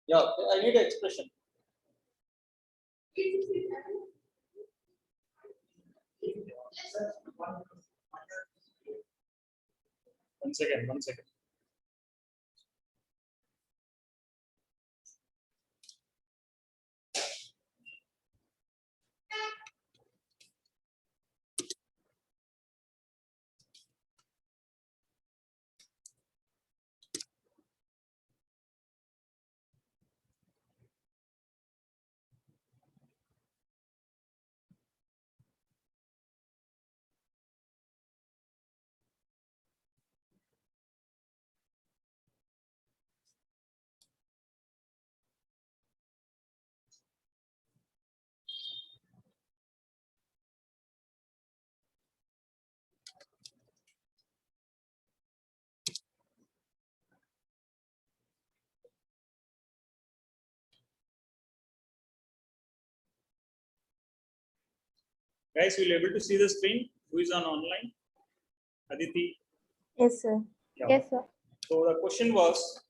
Yeah, I need an expression. One second, one second. Guys, will you able to see the screen? Who is on online? Aditi? Yes, sir. Yeah. Yes, sir. So the question was,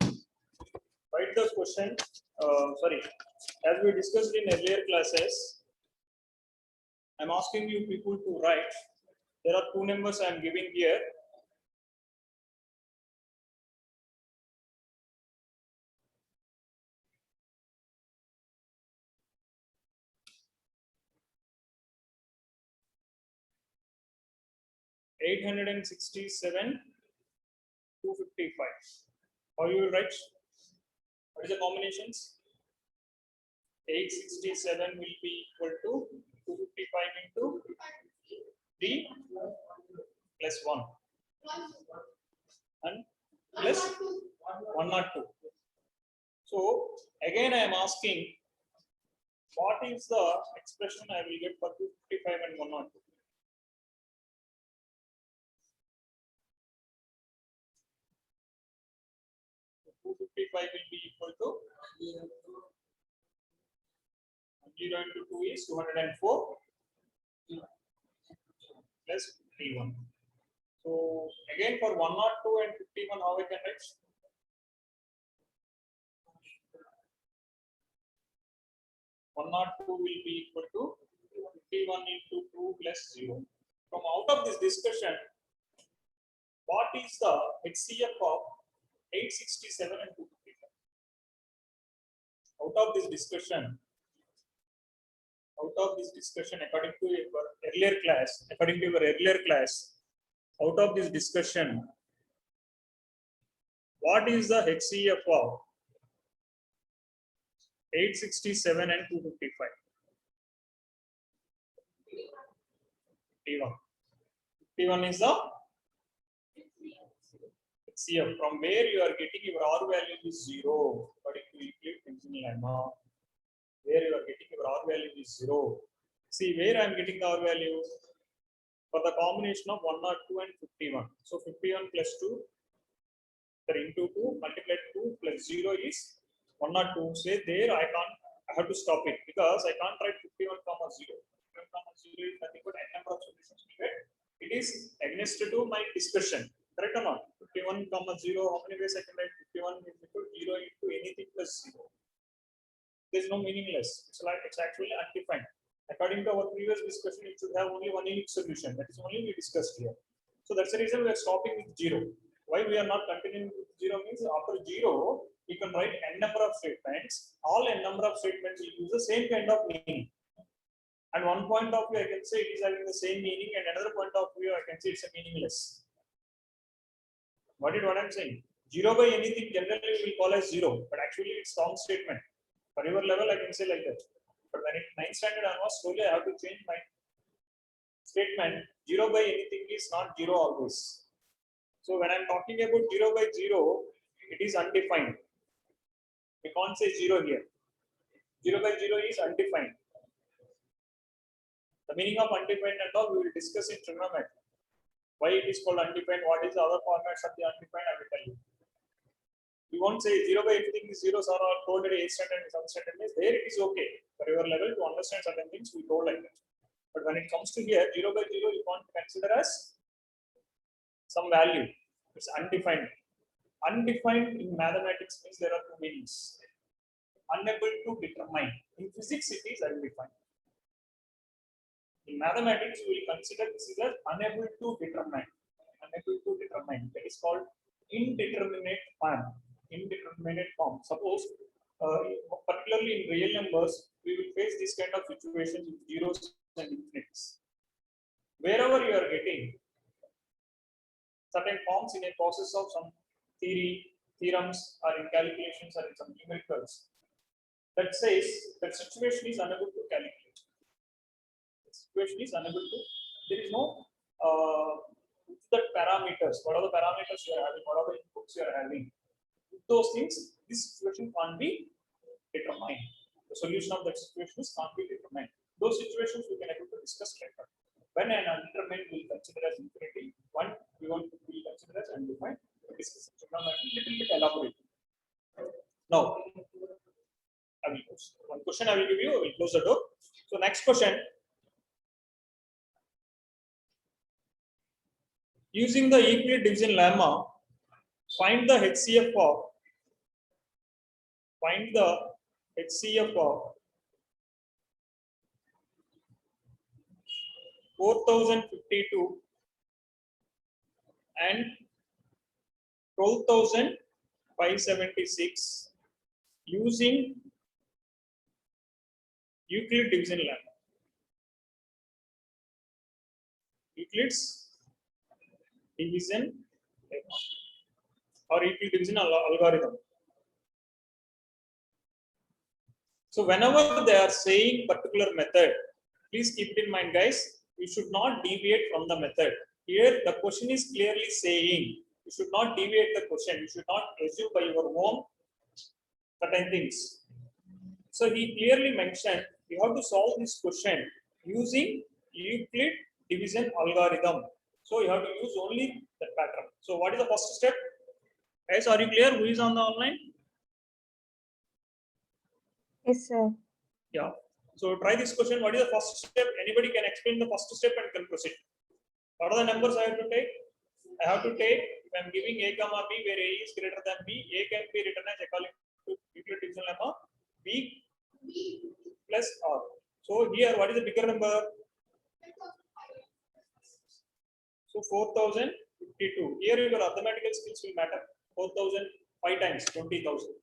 write the question, sorry, as we discussed in earlier classes, I'm asking you people to write. There are two numbers I'm giving here. $867, $255. How you will write? What is the combinations? 867 will be equal to 255 into 3 plus 1 and plus 102. So again I am asking, what is the expression I will get for 255 and 102? So 255 will be equal to 0 into 2 is 204 plus 51. So again for 102 and 51, how I can write? One not 2 will be equal to 51 into 2 plus 0. From out of this discussion, what is the HCF of 867 and 255? Out of this discussion, according to your earlier class, out of this discussion, what is the HCF of 867 and 255? 51. 51 is the HCF, from where you are getting your R value is 0, according to Euclid-Tenzin lemma. Where you are getting your R value is 0. See where I am getting the R value for the combination of 102 and 51. So 51 plus 2, into 2 multiplied 2 plus 0 is 102. Say there I have to stop it because I can't write 51 comma 0. 51 comma 0 is nothing but n number of solutions we get. It is against to my discussion. Correct or not? 51 comma 0, how many ways I can write 51 is equal to 0 into anything plus 0. There is no meaningless. It's actually undefined. According to our previous discussion, it should have only one unique solution. That is only we discussed here. So that's the reason we are stopping with 0. Why we are not continuing with 0 means after 0, you can write n number of statements. All n number of statements will use the same kind of meaning. And one point of view, I can say it is having the same meaning, and another point of view, I can say it's a meaningless. What I'm saying? 0 by anything generally we will call as 0, but actually it's wrong statement. For your level, I can say like that. But when it's 9th standard onwards, slowly I have to change my statement. 0 by anything is not 0 always. So when I'm talking about 0 by 0, it is undefined. We can't say 0 here. 0 by 0 is undefined. The meaning of undefined and all we will discuss in trigonometry. Why it is called undefined, what is the other formats of the undefined, I will tell you. We won't say 0 by anything is zeros are all told at 8th standard and 7th standard means there it is okay. For your level to understand certain things, we told like that. But when it comes to here, 0 by 0, you can't consider as some value. It's undefined. Undefined in mathematics means there are two meanings. unable to determine. In physics, it is undefined. In mathematics, we will consider this is as unable to determine. Unable to determine. That is called indeterminate form. Indeterminate form. Suppose, particularly in real numbers, we will face this kind of situations with zeros and infinities. Wherever you are getting certain forms in a process of some theorems, or in calculations, or in some numericals, that says that situation is unable to calculate. The situation is unable to. There is no the parameters. What are the parameters you are having? What are the inputs you are having? Those things, this situation can't be determined. The solution of that situation can't be determined. Those situations we can able to discuss later. When an undetermined we will consider as infinity, one we will consider as undefined. Discuss it. Now, a little bit elaborate. Now, I will close. One question I will give you. I will close the door. So, next question. Using the Euclid division lemma, find the HCF of 4052 and 12576 using Euclid division lemma. Euclid's division lemma or Euclid division algorithm. So whenever they are saying particular method, please keep it in mind, guys. You should not deviate from the method. Here the question is clearly saying you should not deviate the question. You should not assume by your own certain things. So he clearly mentioned you have to solve this question using Euclid division algorithm. So you have to use only that pattern. So what is the first step? Guys, are you clear? Who is on the online? Yes, sir. Yeah. So try this question. What is the first step? Anybody can explain the first step and can proceed. What are the numbers I have to take? I have to take, if I am giving a comma b where a is greater than b, a can be written as according to Euclid division lemma b plus r. So here what is the bigger number? So 4052. Here your mathematical skills will matter. 4000 5 times 20,000.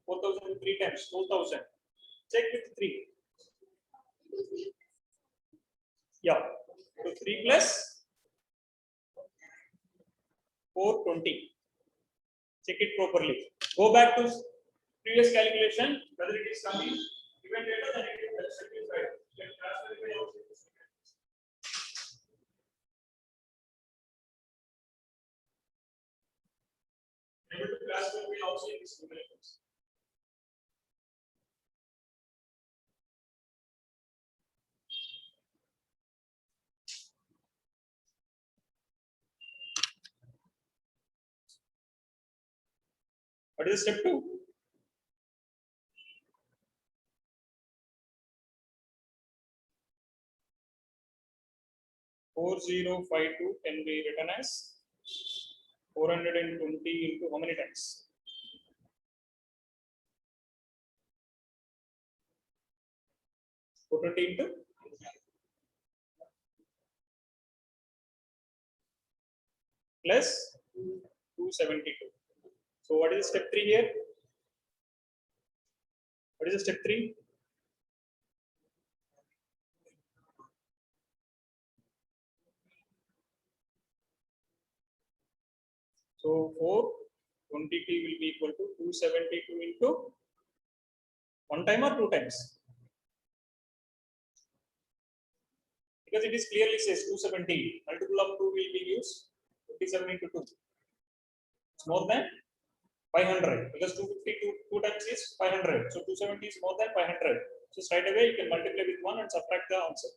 4000 3 times 4,000. Check with 3. Yeah. So 3 plus 420. Check it properly. Go back to previous calculation, whether it is coming given data, then it is accepted right. You can transfer it also. Able to transfer it also in this numerations. What is step 2? (4052) can be written as 420 into how many times? into plus 272. So what is step 3 here? What is the step 3? So 420t will be equal to 272 into 1 time or 2 times? Because it is clearly says 270. Multiple of 2 will be used. 57 into 2. It's more than 500 because 250 2 times is 500. So 270 is more than 500. So straight away you can multiply with 1 and subtract the answer.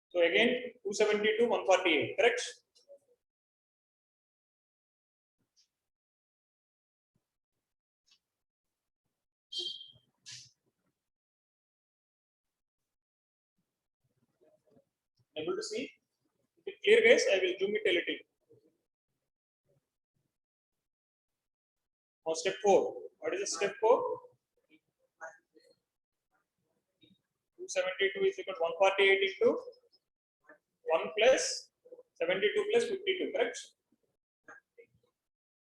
So again 270 to 148. Correct? Able to see? If it clear, guys, I will zoom it a little. Now step 4. What is the step 4? 272 is equal to 148 into 1 plus 72 plus 52, correct?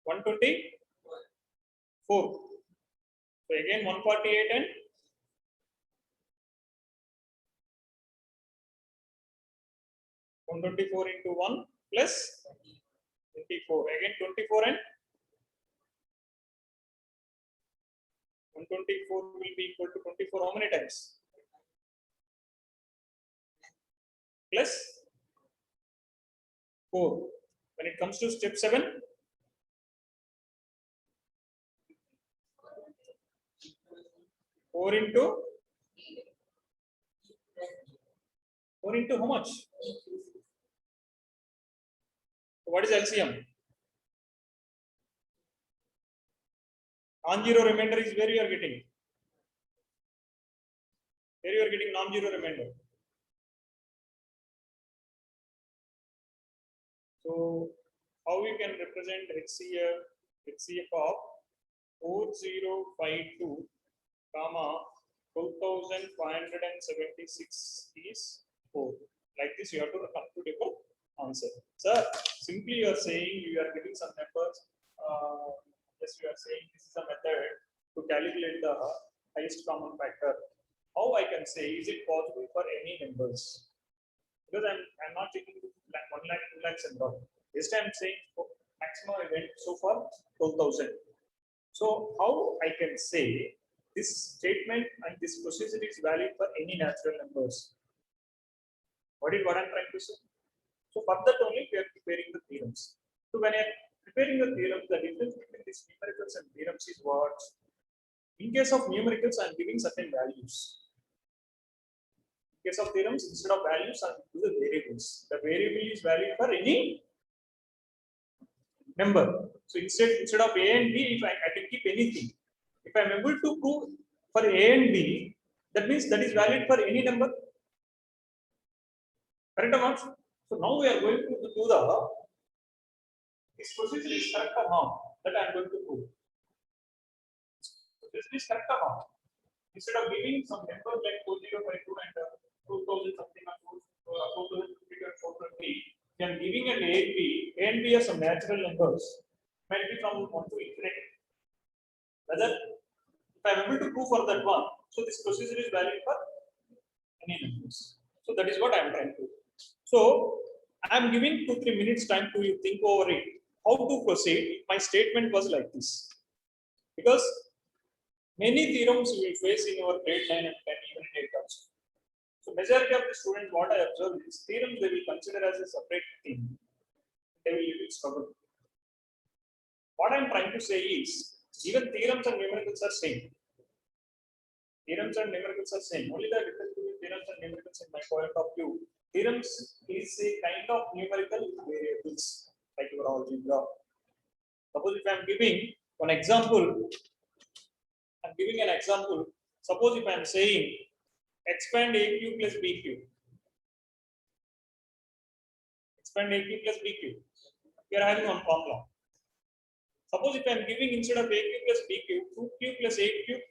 124. So again 148 and 124 into 1 plus 24. Again 24 and 124 will be equal to 24 how many times? Plus 4. When it comes to step 7, 4 into 4 into how much? So what is LCM? Non-zero remainder is where you are getting. Where you are getting non-zero remainder. So how we can represent HCF of 4052 comma 12,576 is 4. Like this, you have to compute your answer. Sir, simply you are saying you are giving some numbers. Yes, you are saying this is a method to calculate the highest common factor. How I can say, is it possible for any numbers? Because I'm not taking 1 lakh, 2 lakhs and all. This time I'm saying maximum I went so far 12,000. So how I can say this statement and this procedure is valid for any natural numbers? What I'm trying to say? So for that only we are preparing the theorems. So when I am preparing the theorems, the difference between these numericals and theorems is what? In case of numericals, I am giving certain values. In case of theorems, instead of values, I am giving the variables. The variable is valid for any number. So instead of A and B, if I can keep anything. If I am able to prove for A and B, that means that is valid for any number. Correct or not? So now we are going to do this procedure is correct or not, that I am going to prove. This is correct or not. Instead of giving some numbers like 4052 and 2000 something or 4050 and 420, I am giving an A and B are some natural numbers, might be from 1 to infinity. Whether if I am able to prove for that one, so this procedure is valid for any numbers. So that is what I am trying to do. So I am giving 2-3 minutes time to you think over it. How to proceed? My statement was like this. Because many theorems you will face in your grade 9 and 10, even in 8 also. So majority of the students, what I observe is theorems they will consider as a separate thing. They will little struggle. What I am trying to say is, even theorems and numericals are same. Theorems and numericals are same. Only the difference between theorems and numericals in my point of view. Theorems is a kind of numerical variables, like your algebra. Suppose if I am giving an example, Suppose if I am saying expand AQ plus BQ. Expand AQ plus BQ. We are having one formula. Suppose if I am giving instead of AQ plus BQ, 2Q plus 8Q.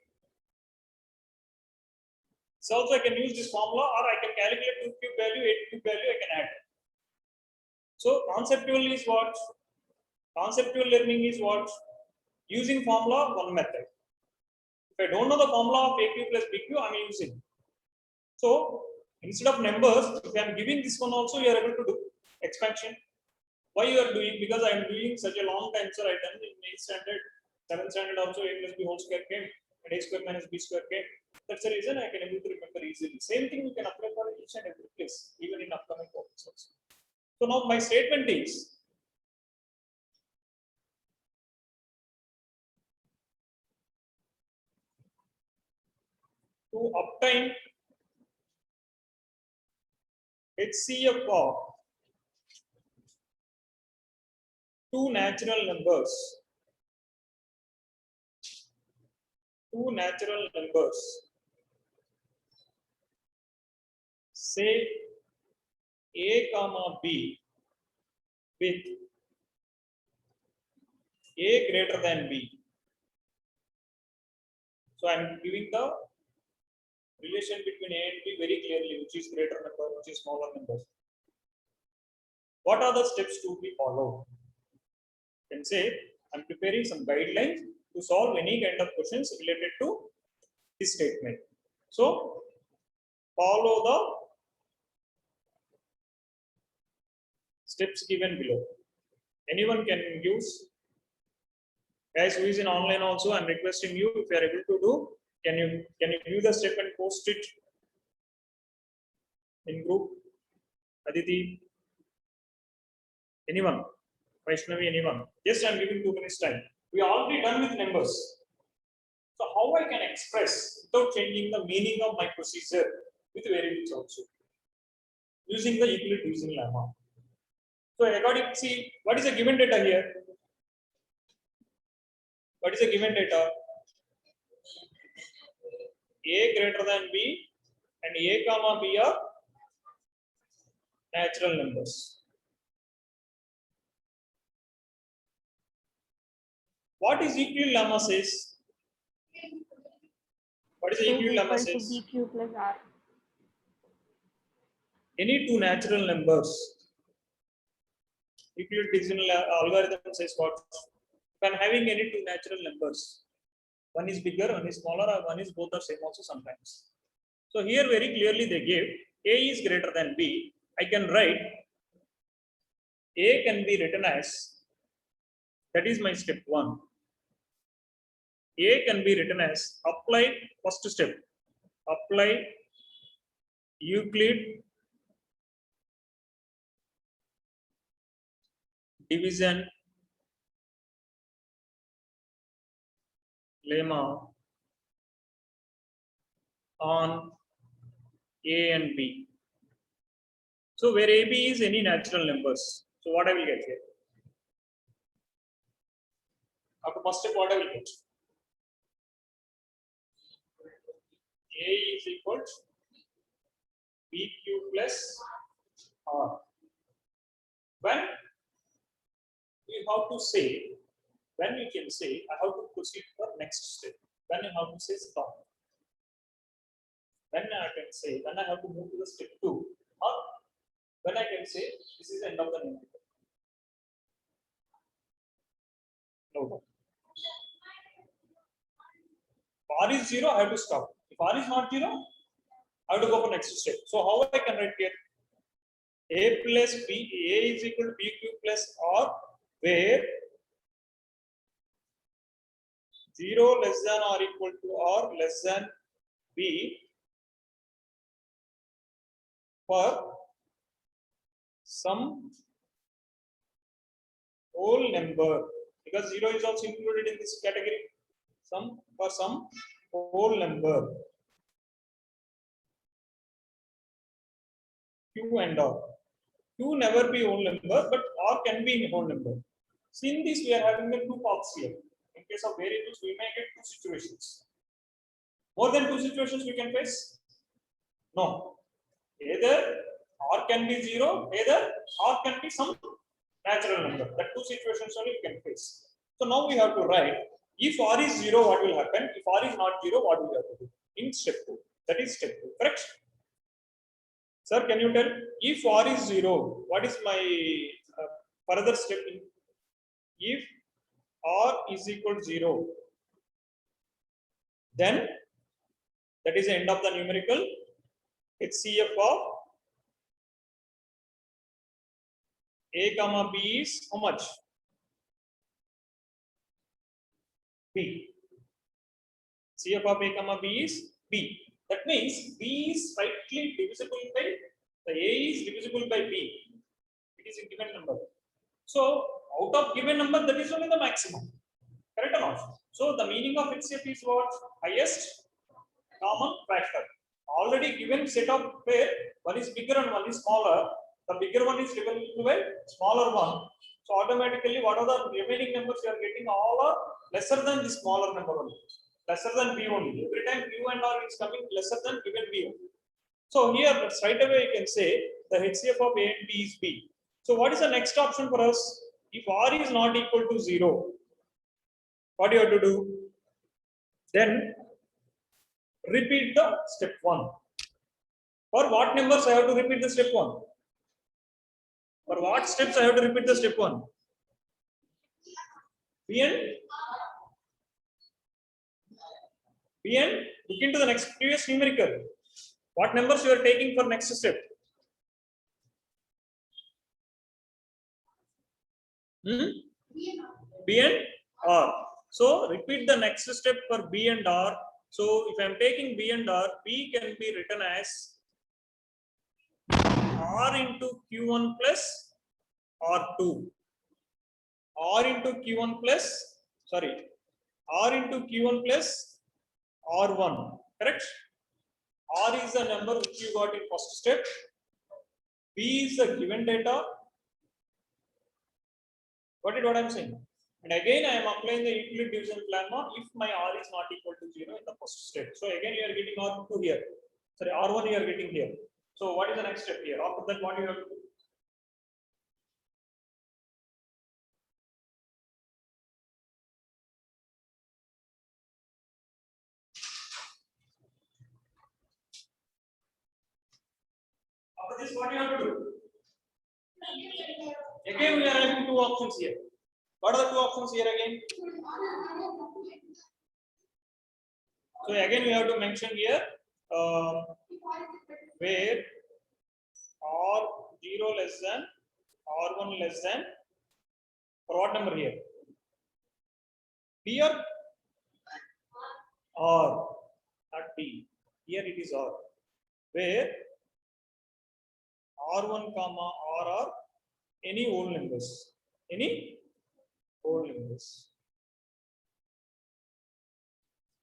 So also I can use this formula, or I can calculate 2Q value, 8Q value, I can add. So conceptual is what? Conceptual learning is what? Using formula, one method. If I don't know the formula of AQ plus BQ, I am using. So instead of numbers, if I am giving this one also, you are able to do expansion. Why you are doing? Because I am doing such a long time, sir. I done in 8th standard, 7th standard also A plus B whole square came, and A square minus B square came. That's the reason I can able to remember easily. Same thing we can apply for each and every place, even in upcoming topics also. So now my statement is, to obtain HCF of two natural numbers, say A comma B with A greater than B. So I am giving the relation between A and B very clearly, which is greater number, which is smaller number. What are the steps to be followed? You can say I'm preparing some guidelines to solve any kind of questions related to this statement. So follow the steps given below. Anyone can use. Guys who is in online also, I'm requesting you, if you are able to do, can you view the step and post it in group? Aditi, anyone? Vaishnavi, anyone? Yes, I'm giving 2 minutes time. We are already done with numbers. So how I can express without changing the meaning of my procedure with variables also, using the Euclid division lemma. So according, see, what is the given data here? What is the given data? A greater than B and A comma B are natural numbers. What is Euclid lemma says? What is the Euclid lemma says? BQ plus R. Any two natural numbers. Euclid division algorithm says what? If I'm having any two natural numbers, one is bigger, one is smaller, or one is both are same also sometimes. So here very clearly they gave A is greater than B. I can write A can be written as, that is my step 1. A can be written as, apply first step, apply Euclid division lemma on A and B. So where AB is any natural numbers. So what I will get here? After first step, what I will get? A is equal to BQ plus R. When we have to say, when we can say, I have to proceed for next step. When I have to say stop. When I can say, when I have to move to the step 2, or when I can say this is the end of the numerator. No. If R is 0, I have to stop. If R is not 0, I have to go for next step. So how I can write here? A plus B, A is equal to BQ plus R, where 0 less than or equal to R less than B for some whole number, because 0 is also included in this category. Some for some whole number Q and R. Q never be whole number, but R can be in whole number. So in this, we are having the two paths here. In case of variables, we may get two situations. More than two situations we can face? No. Either R can be 0, either R can be some natural number. The two situations only we can face. So now we have to write, if R is 0, what will happen? If R is not 0, what will we have to do? In step 2. That is step 2, correct? Sir, can you tell, if R is 0, what is my further step in? If R is equal to 0, then that is the end of the numerical. HCF of A comma B is how much? B. CF of A comma B is B. That means B is rightly divisible by, the A is divisible by B. It is a given number. So out of given number, that is only the maximum. Correct or not? So the meaning of HCF is what? Highest common factor. Already given set of where one is bigger and one is smaller. The bigger one is divisible by smaller one. So automatically, what are the remaining numbers you are getting? All are lesser than the smaller number only. Lesser than B only. Every time Q and R is coming lesser than given B only. So here straight away you can say the HCF of A and B is B. So what is the next option for us? If R is not equal to 0, what do you have to do? Then repeat the step 1. For what numbers I have to repeat the step 1? For what steps I have to repeat the step 1? B and look into the next previous numerical. What numbers you are taking for next step? B and R. So repeat the next step for B and R. So if I am taking B and R, B can be written as R into Q1 plus R2. R into Q1 plus, sorry, R into Q1 plus R1. Correct? R is the number which you got in first step. B is the given data. Got it what I am saying? And again I am applying the Euclid division lemma if my R is not equal to 0 in the first step. So again you are getting R2 here. Sorry, R1 you are getting here. So what is the next step here? After that, what you have to do? After this, what you have to do? Again, we are having two options here. What are the two options here again? So again, we have to mention here where R0 less than R1 less than, for what number here? Here R, not T. Here it is R. Where R1 comma R are any whole numbers. Any whole numbers.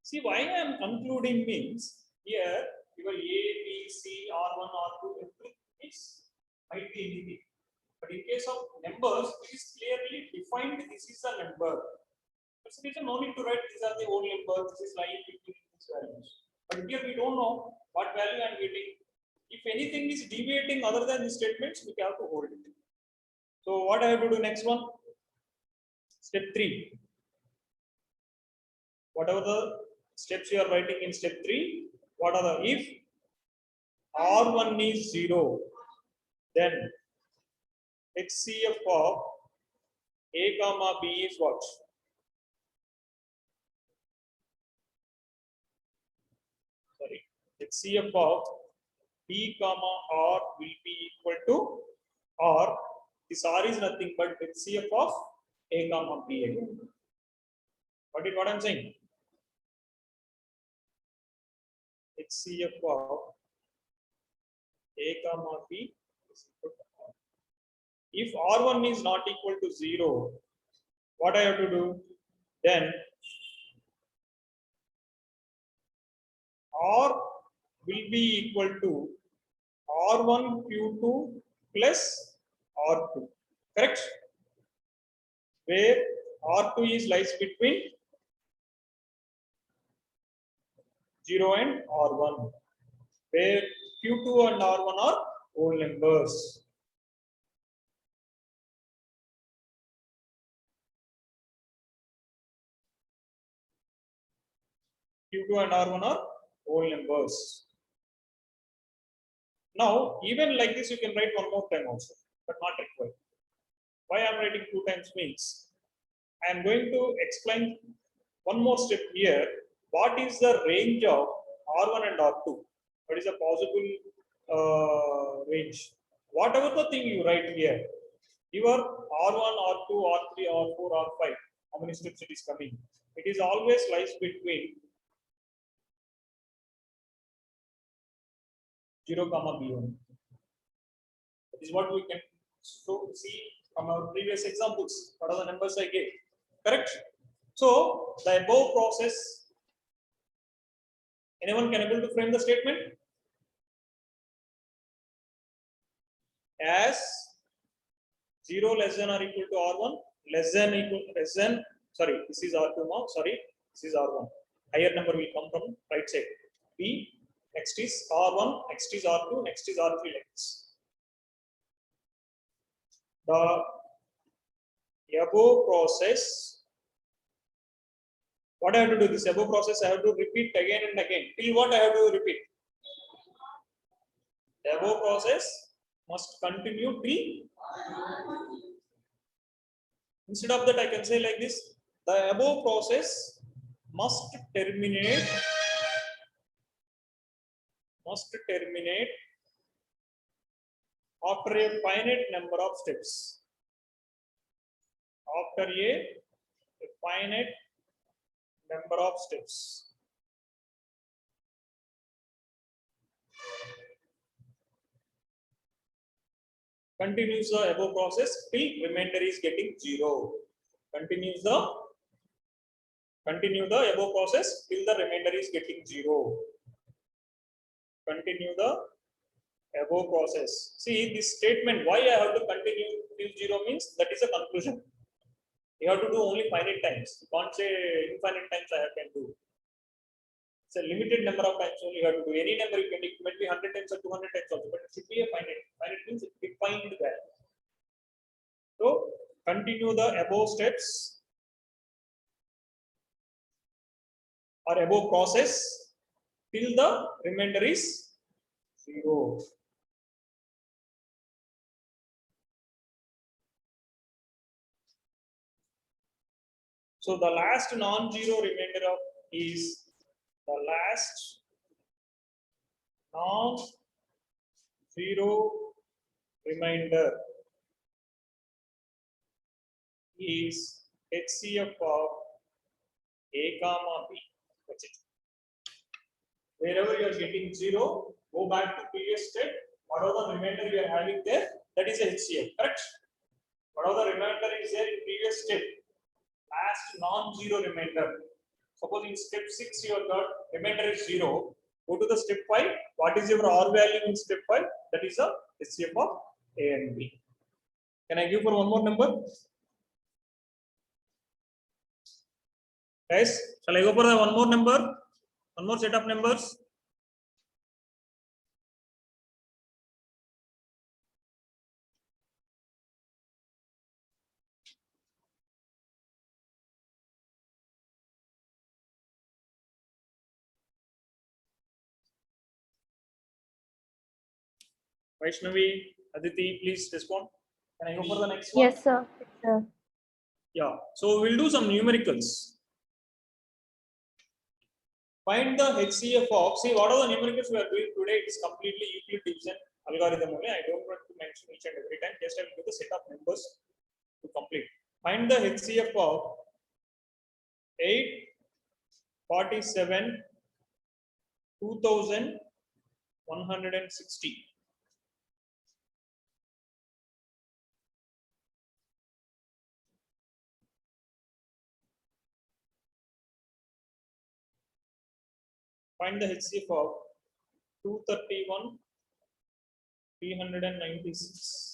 See, why I am concluding means here your A, B, C, R1, R2, everything is might be anything. But in case of numbers, it is clearly defined. This is a number. That's the reason no need to write these are the whole numbers. This is lying between these values. But here we don't know what value I am getting. If anything is deviating other than the statements, we have to hold it. So what I have to do next one? Step 3. Whatever the steps you are writing in step 3, what are the, if R1 is 0, then HCF of A comma B is what? Sorry, HCF of B comma R will be equal to R. This R is nothing but HCF of A comma B again. What I'm saying? HCF of A comma B is equal to R. If R1 is not equal to 0, what I have to do? Then R will be equal to R1 Q2 plus R2. Correct? Where R2 is lies between 0 and R1. Where Q2 and R1 are whole numbers. Q2 and R1 are whole numbers. Now, even like this, you can write one more time also, but not required. Why I am writing 2 times means I am going to explain one more step here. What is the range of R1 and R2? What is a possible range? Whatever the thing you write here, your R1, R2, R3, R4, R5, how many steps it is coming? It is always lies between 0, B1. That is what we can see from our previous examples. What are the numbers I gave? Correct? So, the above process, anyone can able to frame the statement? As 0 less than or equal to R1, less than, sorry, this is R2 now, sorry, this is R1. Higher number will come from right side. B, next is R1, next is R2, next is R3 like this. The above process What I have to do? This above process I have to repeat again and again. Till what I have to repeat? The above process must continue till. Instead of that, I can say like this: the above process must terminate after a finite number of steps. After a finite number of steps. Continues the above process till remainder is getting 0. Continue the above process till the remainder is getting 0. Continue the above process. See this statement, why I have to continue till 0 means that is a conclusion. You have to do only finite times. You can't say infinite times I can do. It's a limited number of times only you have to do. Any number you can, it might be 100 times or 200 times also, but it should be a finite. Finite means it defined there. So continue the above steps or above process till the remainder is 0. So the last non-zero remainder of is the last non-zero remainder is HCF of A comma B. That's it. Wherever you are getting 0, go back to previous step. Whatever the remainder you are having there, that is a HCF, correct? Whatever the remainder is there in previous step, last non-zero remainder. Suppose in step 6 you have got remainder is 0. Go to the step 5. What is your R value in step 5? That is a HCF of A and B. Can I give for one more number? Guys, shall I go for the one more number? One more set of numbers? Vaishnavi, Aditi, please respond. Can I go for the next one? Yes, sir. Yes, sir. Yeah. So we'll do some numericals. Find the HCF of, see what are the numericals we are doing today? It is completely Euclid division algorithm only. I don't want to mention each and every time. Just I will do the set of numbers to complete. Find the HCF of 8, 47, 2160. Find the HCF of 231, 396.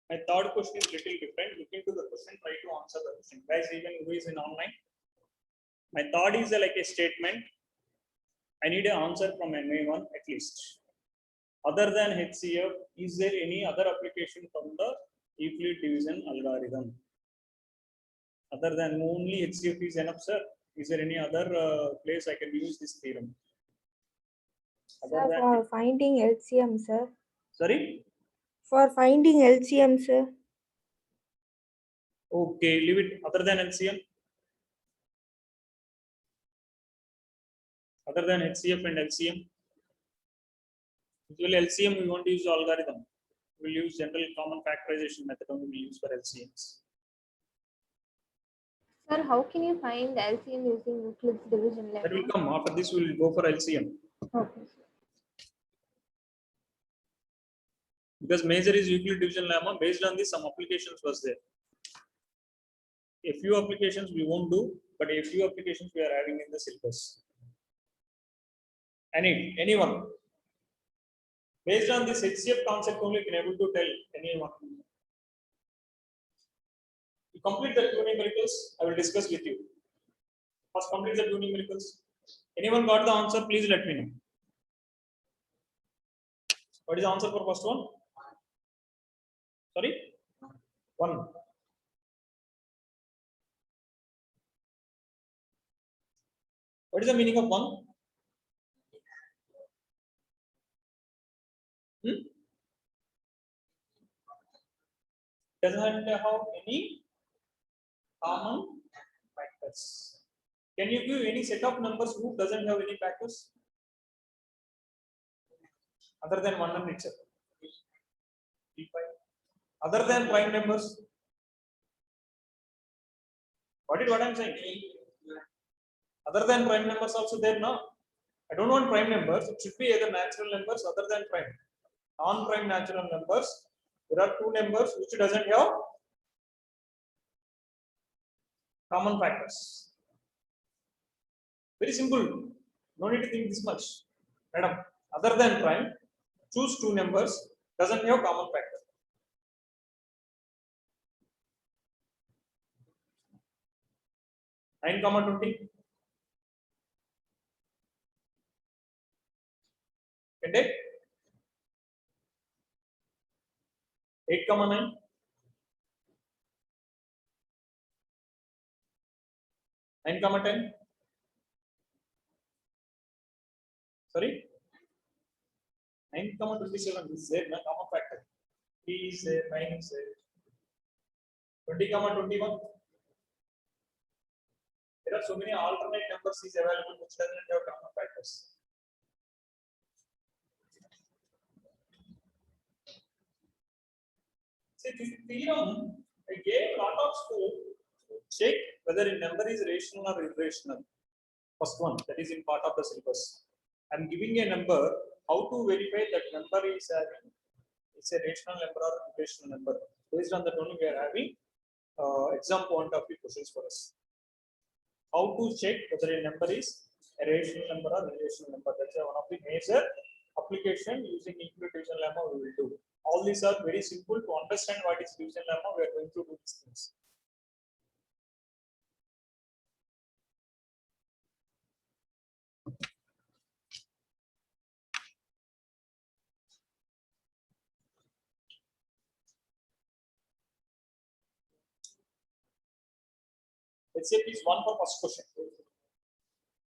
My third question is little different. Look into the question, try to answer the question. Guys, even who is in online. My third is like a statement. I need an answer from anyone at least. Other than HCF, is there any other application from the Euclid division algorithm? Other than only HCF is enough, sir? Is there any other place I can use this theorem? Sir, for finding LCM, sir. Sorry? For finding LCM, sir. Okay, leave it. Other than LCM? Other than HCF and LCM? Usually LCM we won't use algorithm. We'll use general common factorization method only we use for LCMs. Sir, how can you find the LCM using Euclid's division That will lemma? come after this. We will go for LCM Okay. because major is Euclid division lemma. Based on this, some applications was there. A few applications we won't do, but a few applications we are having in the syllabus. Anyone based on this HCF concept only can able to tell anyone. To complete the two numericals, I will discuss with you. First, complete the two numericals. Anyone got the answer? Please let me know. What is the answer for first one? Sorry, 1. What is the meaning of 1? Doesn't have any common factors. Can you give any set of numbers who doesn't have any factors other than 1 and itself? Other than prime numbers? What I'm saying? Other than prime numbers also there now. I don't want prime numbers. It should be either natural numbers other than prime. Non-prime natural numbers. There are two numbers which doesn't have common factors. Very simple. No need to think this much. Madam, other than prime, choose two numbers doesn't have common factor. Nine comma 20. Can take 8 comma 9. Nine comma 10. Sorry. 9 comma 27 is there, no common factor. 3 is there, 9 is there. 20 comma 21. There are so many alternate numbers is available which doesn't have common factors. See, this theorem I gave a lot of scope to check whether a number is rational or irrational. First one, that is in part of the syllabus. I am giving a number. How to verify that number is having it's a rational number or irrational number? Based on that only we are having exam point of view questions for us. How to check whether a number is a rational number or irrational number? That's one of the major application using Euclid division lemma we will do. All these are very simple to understand what is division lemma. We are going to do these things. Let's say please one for first question.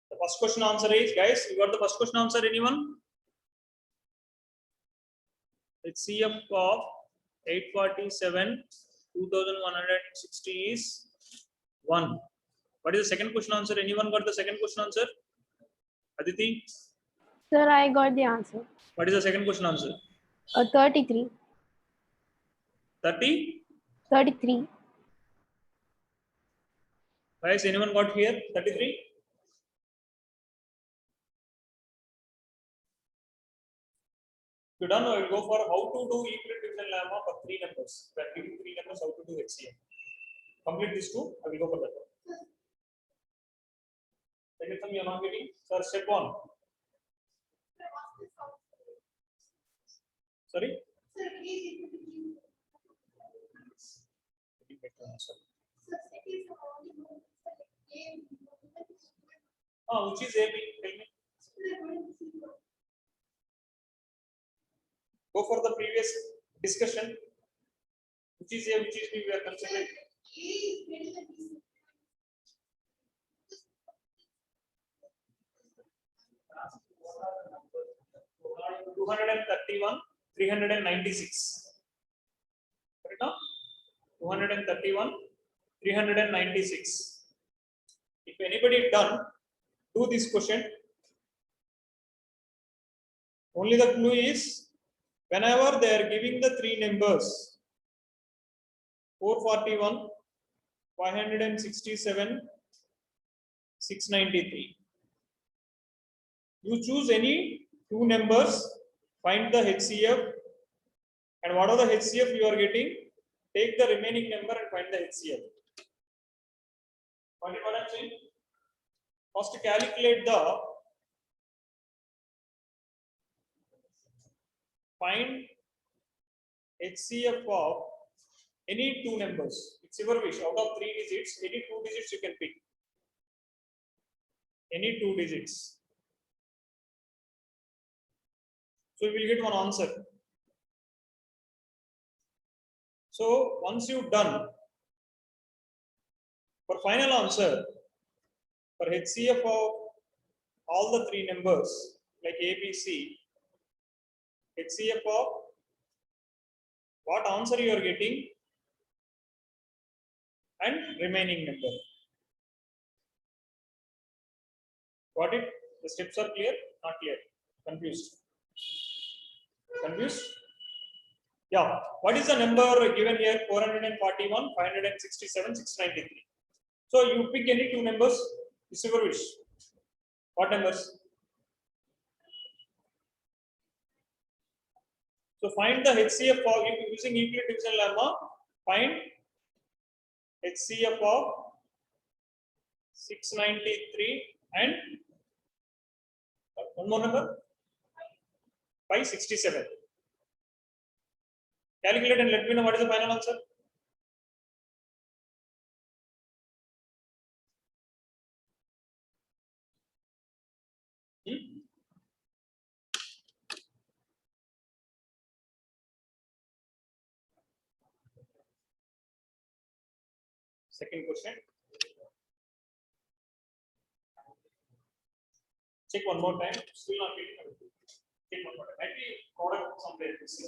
The first question answer is, guys, you got the first question answer, anyone? It's CF of 847, 2160 is 1. What is the second question answer? Anyone got the second question answer? Aditi? Sir, I got the answer. What is the second question answer? 33. 30? 33. Guys, anyone got here? 33? If you don't know, I will go for how to do Euclid division lemma for 3 numbers. We are giving 3 numbers, how to do HCM. Complete these two, I will go for that one. Anything you are not getting? Sir, step 1. Sorry? Which is AB? Tell me. Go for the previous discussion. Which is A, which is B, we are considering. 231, 396. Correct now? 231, 396. If anybody done, do this question. Only the clue is whenever they are giving the 3 numbers 441, 567, 693. You choose any two numbers, find the HCF, and what are the HCF you are getting? Take the remaining number and find the HCF. What I'm saying? First calculate the find HCF of any two numbers. It's your wish. Out of 3 digits, any 2 digits you can pick. Any 2 digits. So you will get one answer. So once you've done, for final answer, for HCF of all the 3 numbers like A, B, C, HCF of what answer you are getting and remaining number. Got it? The steps are clear? Not clear? Confused? Confused? Yeah. What is the number given here? 441, 567, 693. So you pick any two numbers. It's your wish. What numbers? So find the HCF of using Euclid division lemma. Find HCF of 693 and one more number 567. Calculate and let me know what is the final answer. Second question. Check one more time. Still not getting it. Check one more time. Might be product somewhere. Here's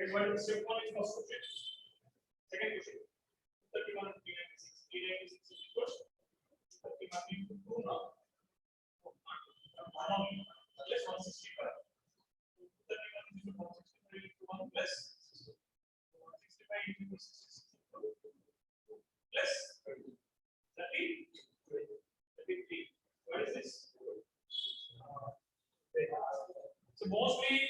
what is step 1 is first question. Second question. 31 and 396. 396 is equal. 31 into 2 now. Unless 165. 31 into 163 into 1 plus 165 into 66 plus 30. 33. What is this? So mostly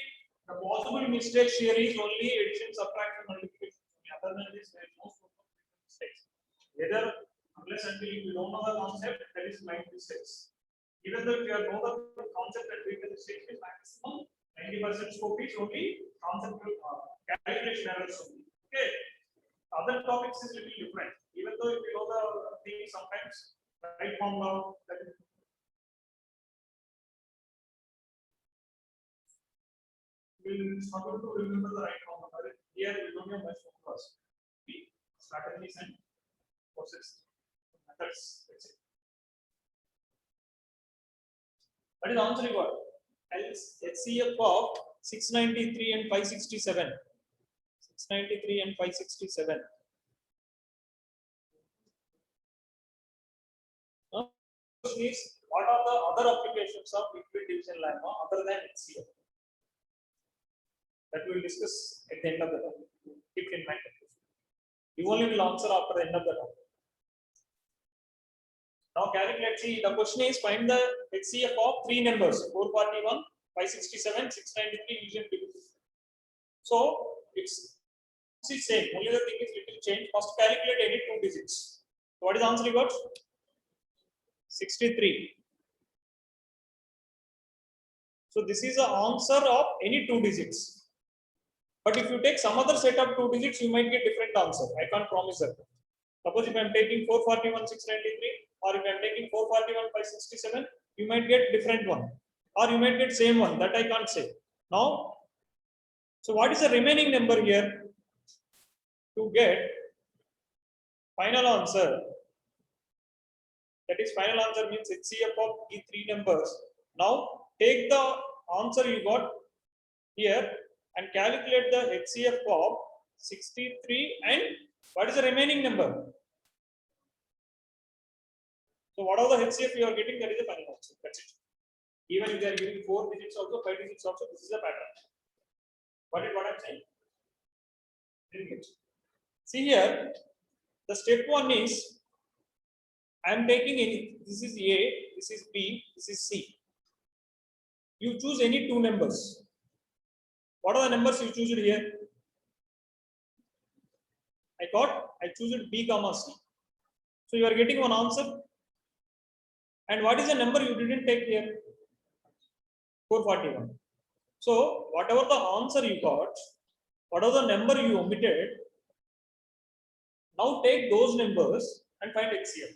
the possible mistakes here is only addition, subtraction, multiplication. Other than this, there is no scope of mistakes. Whether unless until you don't know the concept, that is 9 mistakes. Even though if you know the concept and read the mistakes, is maximum 90% scope is only conceptual calculation errors only. Okay. Other topics is little different. Even though if you know the thing, sometimes right formula that is will struggle to remember the right formula. Here we don't have much focus. Strategies and process methods. That's it. That is the answer you got. HCF of 693 and 567. 693 and 567. Now, question is, what are the other applications of Euclid division lemma other than HCF? That we will discuss at the end of the talk. Keep in mind. You only will answer after the end of the talk. Now calculate. See, the question is find the HCF of 3 numbers: 441, 567, 693 using division. So it's same. Only the thing is little change. First calculate any 2 digits. So what is the answer you got? 63. So this is the answer of any 2 digits. But if you take some other set of 2 digits, you might get different answer. I can't promise that. Suppose if I am taking 441, 693, or if I am taking 441, 567, you might get different one, or you might get same one. That I can't say. Now, so what is the remaining number here? To get final answer, that is final answer means HCF of these 3 numbers. Now take the answer you got here and calculate the HCF of 63 and what is the remaining number? So what are the HCF you are getting? That is the final answer. That's it. Even if they are giving 4 digits also, 5 digits also, this is the pattern. What I'm saying? See here, The step one is I am taking any. This is A, this is B, this is C. You choose any two numbers. What are the numbers you choose it here? I choose it B comma C. So you are getting one answer. And what is the number you didn't take here? 441. So whatever the answer you got, whatever the number you omitted, now take those numbers and find HCF.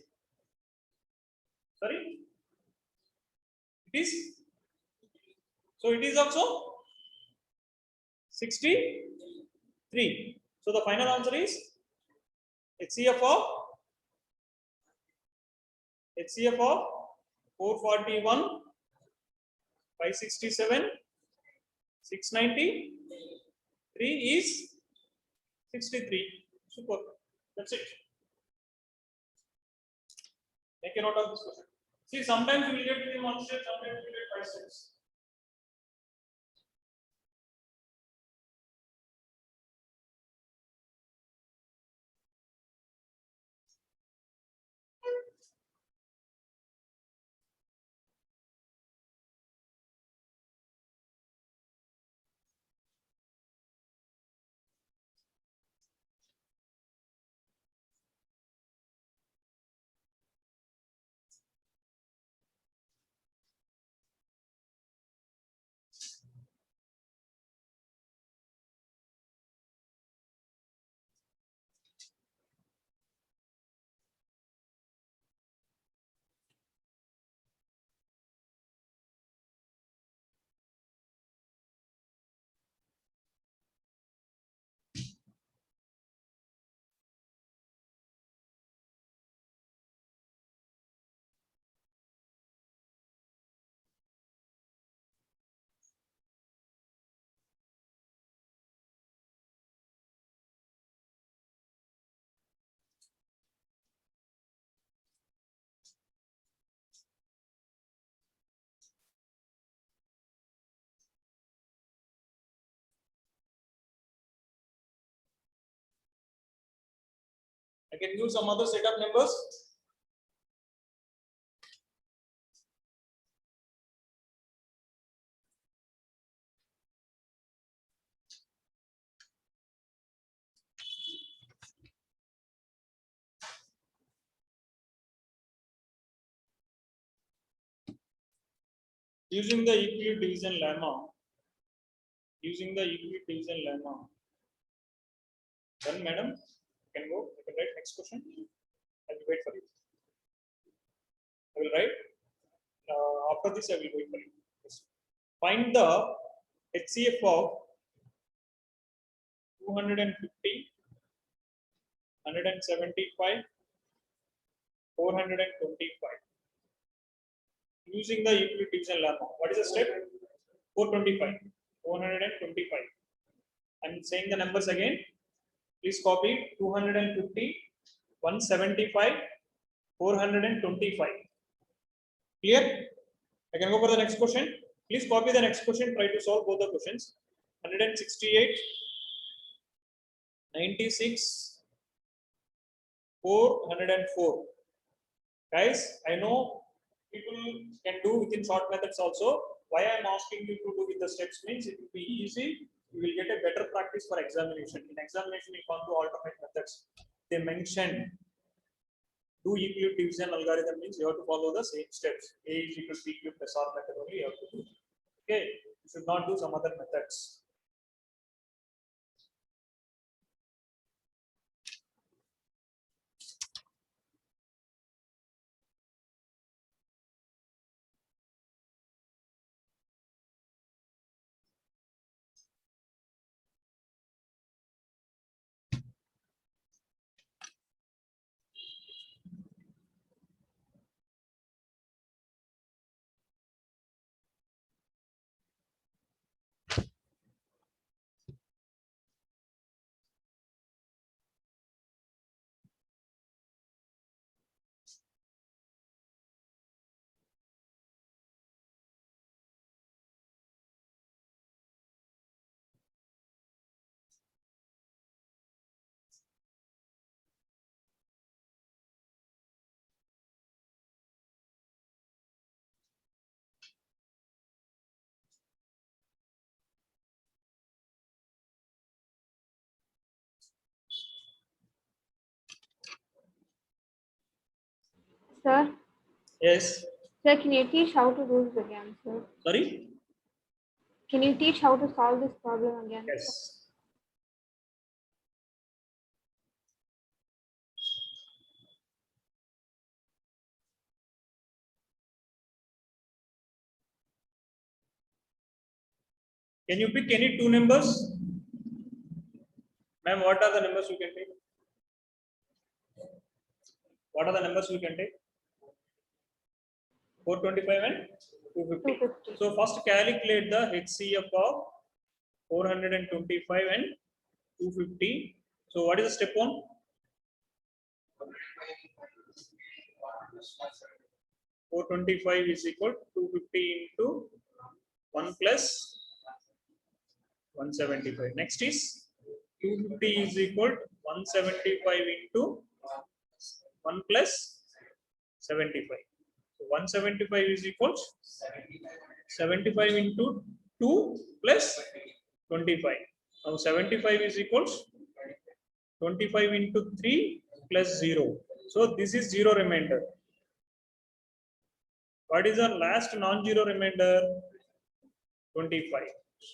Sorry? It is? So it is also 63. So the final answer is HCF of 441, 567, 693 is 63. Super. That's it. Make a note of this question. See, sometimes you will get within one step, sometimes you will get 5 steps. I can use some other set of numbers. Using the Euclid division lemma. Then, madam, you can go. You can write next question. I will wait for you. I will write. After this, I will wait for you. Yes. Find the HCF of 250, 175, 425. Using the Euclid division lemma. What is the step? 425. 425. I'm saying the numbers again. Please copy 250, 175, 425. Clear? I can go for the next question. Please copy the next question. Try to solve both the questions. 168, 96, 404. Guys, I know people can do within short methods also. Why I am asking you to do with the steps means it will be easy. You will get a better practice for examination. In examination, you can't do alternate methods. They mentioned do Euclid division algorithm means you have to follow the same steps. A is equal to B cube plus R method only you have to do. Okay, you should not do some other methods. Sir, Yes. sir, can you teach how to do this again, sir? Sorry. Can you teach how to solve this problem again? Yes. Can you pick any two numbers? Ma'am, what are the numbers you can take? What are the numbers you can take? 425 and 250. 250. So first calculate the HCF of 425 and 250. So what is the step one? 425 is equal to 250 into 1 plus 175. Next is 250 is equal to 175 into 1 plus 75. So 175 is equal to 75 into 2 plus 25. Now 75 is equal to 25 into 3 plus 0. So this is 0 remainder. What is our last non-zero remainder? 25.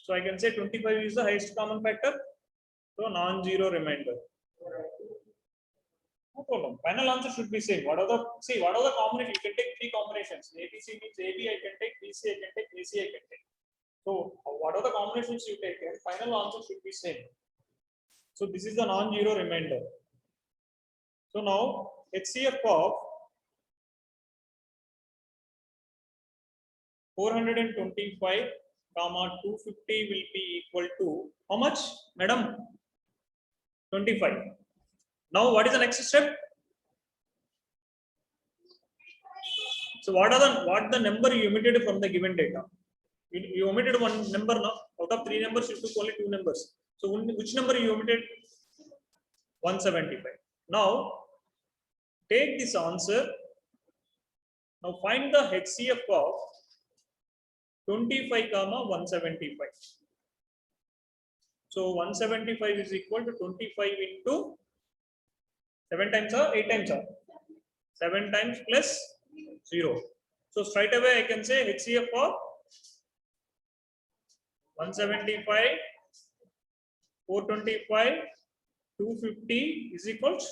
So I can say 25 is the highest common factor. So non-zero remainder. No problem. Final answer should be same. What are the combinations? You can take three combinations. ABC means AB I can take, BC I can take, AC I can take. So what are the combinations you take? And final answer should be same. So this is the non-zero remainder. So now HCF of 425 comma 250 will be equal to how much, madam? 25. Now what is the next step? So what the number you omitted from the given data? You omitted one number now. Out of three numbers, you took only two numbers. So which number you omitted? 175. Now take this answer. Now find the HCF of 25 comma 175. So 175 is equal to 25 into 7 times or 8 times or 7 times plus 0. So straight away I can say HCF of 175, 425, 250 is equal to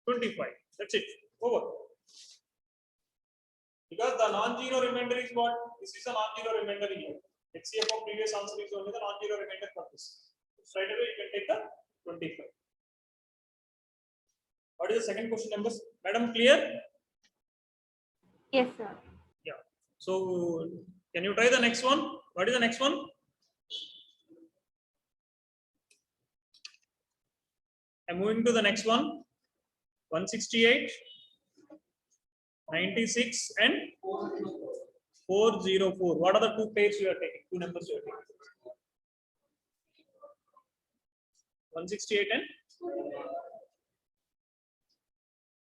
25. That's it. Over. Because the non-zero remainder is what? This is a non-zero remainder here. HCF of previous answer is only the non-zero remainder for this. Straight away you can take the 25. What is the second question numbers? Madam, clear? Yes, sir. Yeah. So can you try the next one? What is the next one? I'm moving to the next one. 168, 96 and 404. What are the two pairs you are taking? Two numbers you are taking. 168 and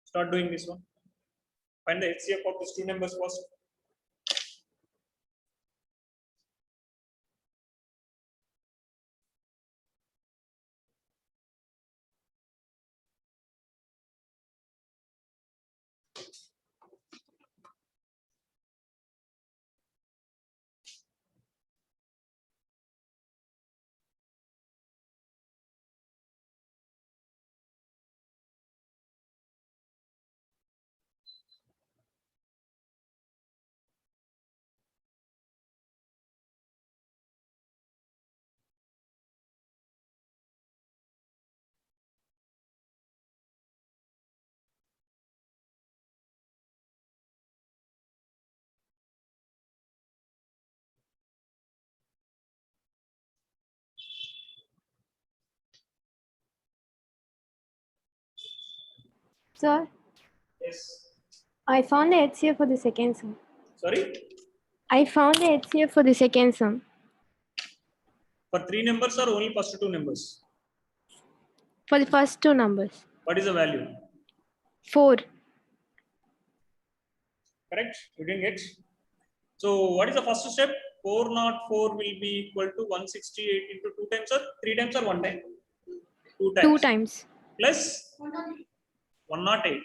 start doing this one. Find the HCF of these two numbers first. Sir, Yes. I found the HCF for the second sum. Sorry? I found the HCF for the second sum. For three numbers or only first two numbers? For the first two numbers. What is the value? 4. Correct? You didn't get. So what is the first step? 404 will be equal to 168 into 2 times or 3 times or 1 time? 2 times. 2 times. Plus 108.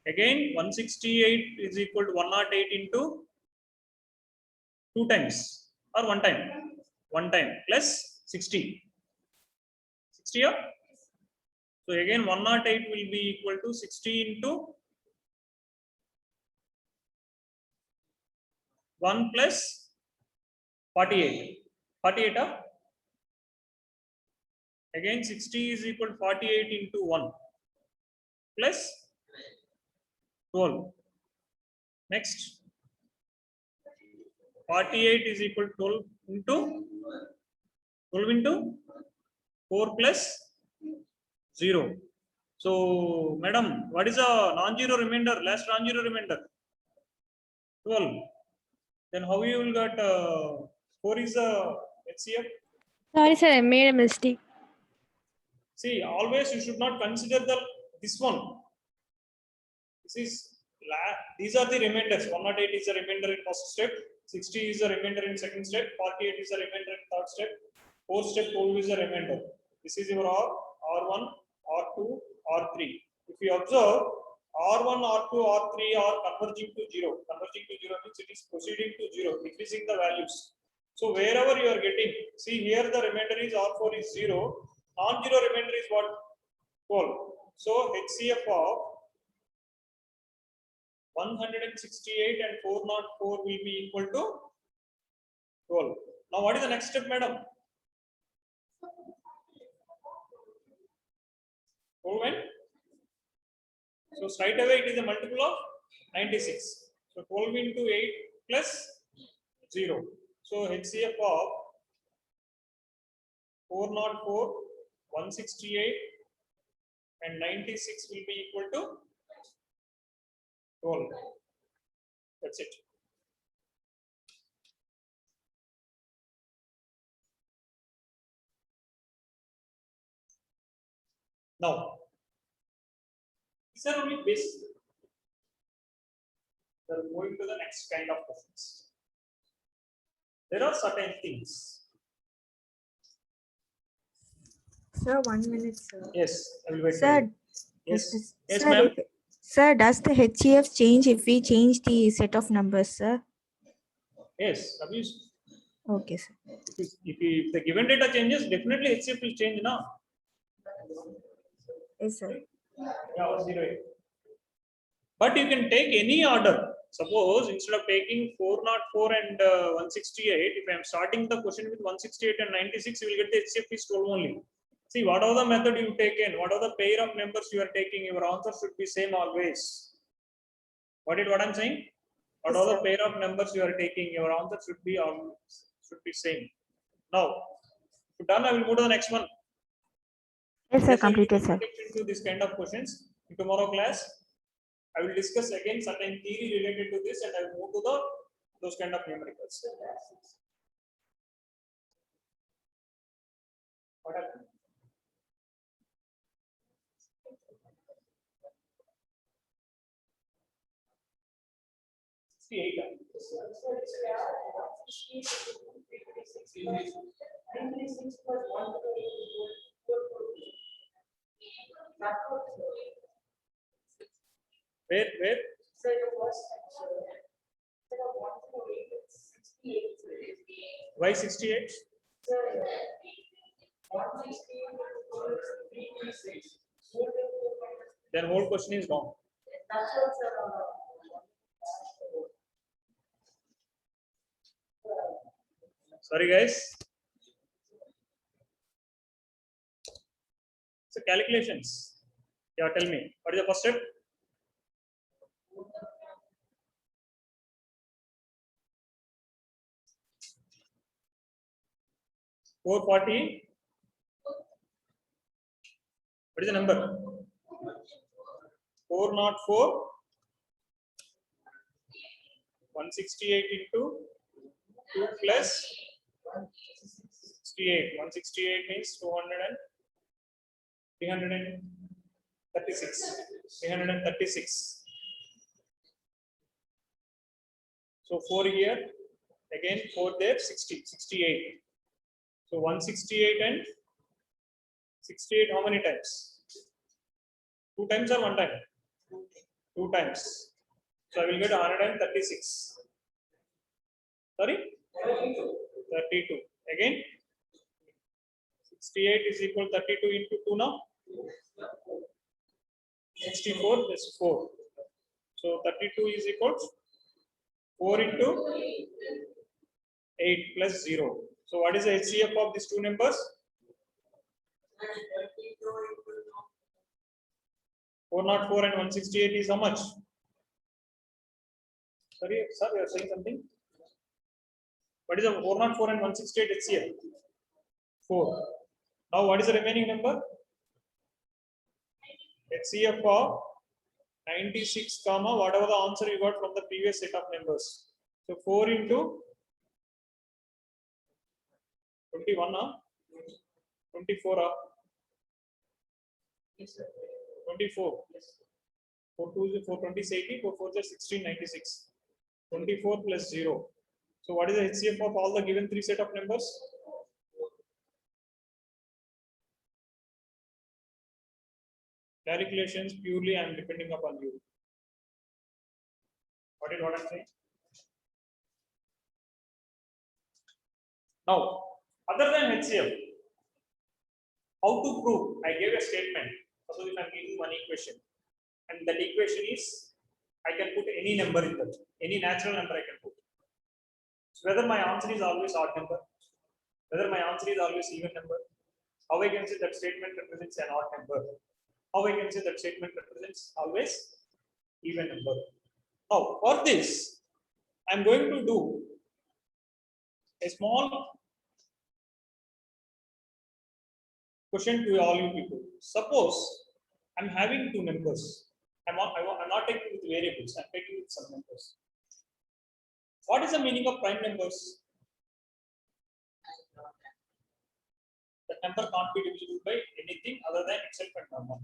Again 168 is equal to 108 into 2 times or 1 time. 1 time plus 60. 60 or? So again 108 will be equal to 60 into 1 plus 48. 48 or? Again 60 is equal to 48 into 1 plus 12. Next 48 is equal to 12 into 4 plus 0. So madam, what is a non-zero remainder? Last non-zero remainder 12. Then how you will get 4 is a HCF? Sorry, sir, I made a mistake. See, always you should not consider this one. These are the remainders. 108 is a remainder in first step. 60 is a remainder in second step. 48 is a remainder in third step. Fourth step 12 is a remainder. This is your R1, R2, R3. If you observe, R1, R2, R3 are converging to 0. Converging to 0 means it is proceeding to 0, decreasing the values. So wherever you are getting, see here the remainder is R4 is 0. Non-zero remainder is what? 12. So HCF of 168 and 404 will be equal to 12. Now what is the next step, madam? 12 and so straight away it is a multiple of 96. So 12 into 8 plus 0. So HCF of 404, 168 and 96 will be equal to 12. That's it. Now, these are only basic. We are moving to the next kind of questions. There are certain things. Sir, 1 minute, sir. Yes, I will wait. Sir, Yes, yes, sir, ma'am. Sir, does the HCF change if we change the set of numbers, sir? Yes, Abhishek. Okay, sir. If the given data changes, definitely HCF will change now. Yes, sir. Yeah, 0. But you can take any order. Suppose instead of taking 404 and 168, if I am starting the question with 168 and 96, you will get the HCF is 12 only. See, whatever the method you taken, whatever the pair of numbers you are taking, your answer should be same always. What I'm saying? Whatever the pair of numbers you are taking, your answer should be same. Now, if done, I will move to the next one. Yes, sir, Yes, I will completed, sir. to this kind of questions. In tomorrow class, I will discuss again certain theory related to this, and I will move to those kind of numericals. What happened? Where? Why 68? Then whole question is wrong. Sorry, guys. So calculations. Yeah, tell me. What is the first step? $440. What is the number? 404. 168 into 2 plus 68. 168 means 336. 336. So 4 here, again 4 there, 60, 68. So 168 and 68 how many times? 2 times or 1 time? 2 times. So I will get 136. Sorry? 32. Again? 68 is equal 32 into 2 now? 64 plus 4. So 32 is equal to 4 into 8 plus 0. So what is the HCF of these two numbers? 404 and 168 is how much? Sorry, sir, you are saying something? What is the 404 and 168 HCF? 4. Now what is the remaining number? HCF of 96 comma whatever the answer you got from the previous set of numbers. So 4 into 21 24 24 4 2 is 4 20 is 80 4 4 is 16 96 24 plus 0. So what is the HCF of all the given three set of numbers? Calculations purely I am depending upon you. What is what I'm saying? Now, other than HCF, how to prove? I gave a statement. Suppose if I'm giving one equation, and that equation is I can put any number in that, any natural number I can put. So whether my answer is always odd number, whether my answer is always even number, how I can say that statement represents an odd number, how I can say that statement represents always even number. Now, for this, I'm going to do a small question to all you people. Suppose I'm having two numbers. I'm not taking with variables, I'm taking with some numbers. What is the meaning of prime numbers? The number can't be divisible by anything other than itself and number.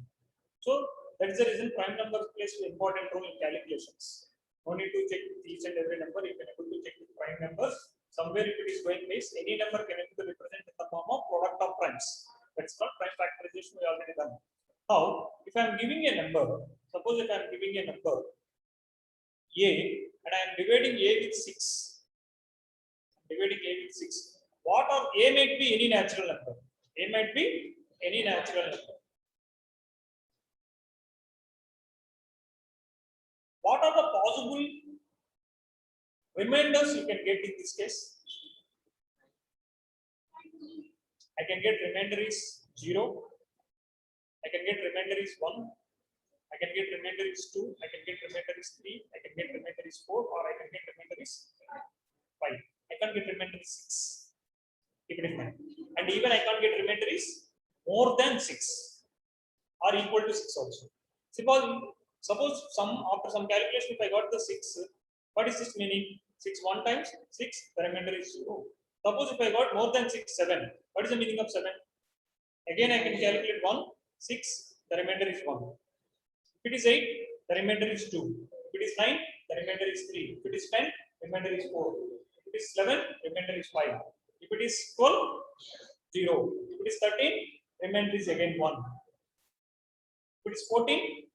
So that is the reason prime numbers plays an important role in calculations. No need to check with each and every number. You can able to check with prime numbers. Somewhere if it is going base, any number can able to represent in the form of product of primes. That's not prime factorization. We already done. Now, if I am giving a number, suppose if I am giving a number a and I am dividing a with 6. Dividing a with 6. What are a might be any natural number. A might be any natural number. What are the possible remainders you can get in this case? I can get remainder is 0. I can get remainder is 1. I can get remainder is 2. I can get remainder is 3. I can get remainder is 4. Or I can get remainder is 5. I can't get remainder is 6. Keep it in mind. And even I can't get remainder is more than 6 or equal to 6 also. Suppose after some calculation, if I got the 6, what is this meaning? 6 1 times 6, the remainder is 0. Suppose if I got more than 6 7, what is the meaning of 7? Again, I can calculate 1 6, the remainder is 1. If it is 8, the remainder is 2. If it is 9, the remainder is 3. If it is 10, remainder is 4. If it is 11, remainder is 5. If it is 12, 0. If it is 13, remainder is again 1. If it is 14,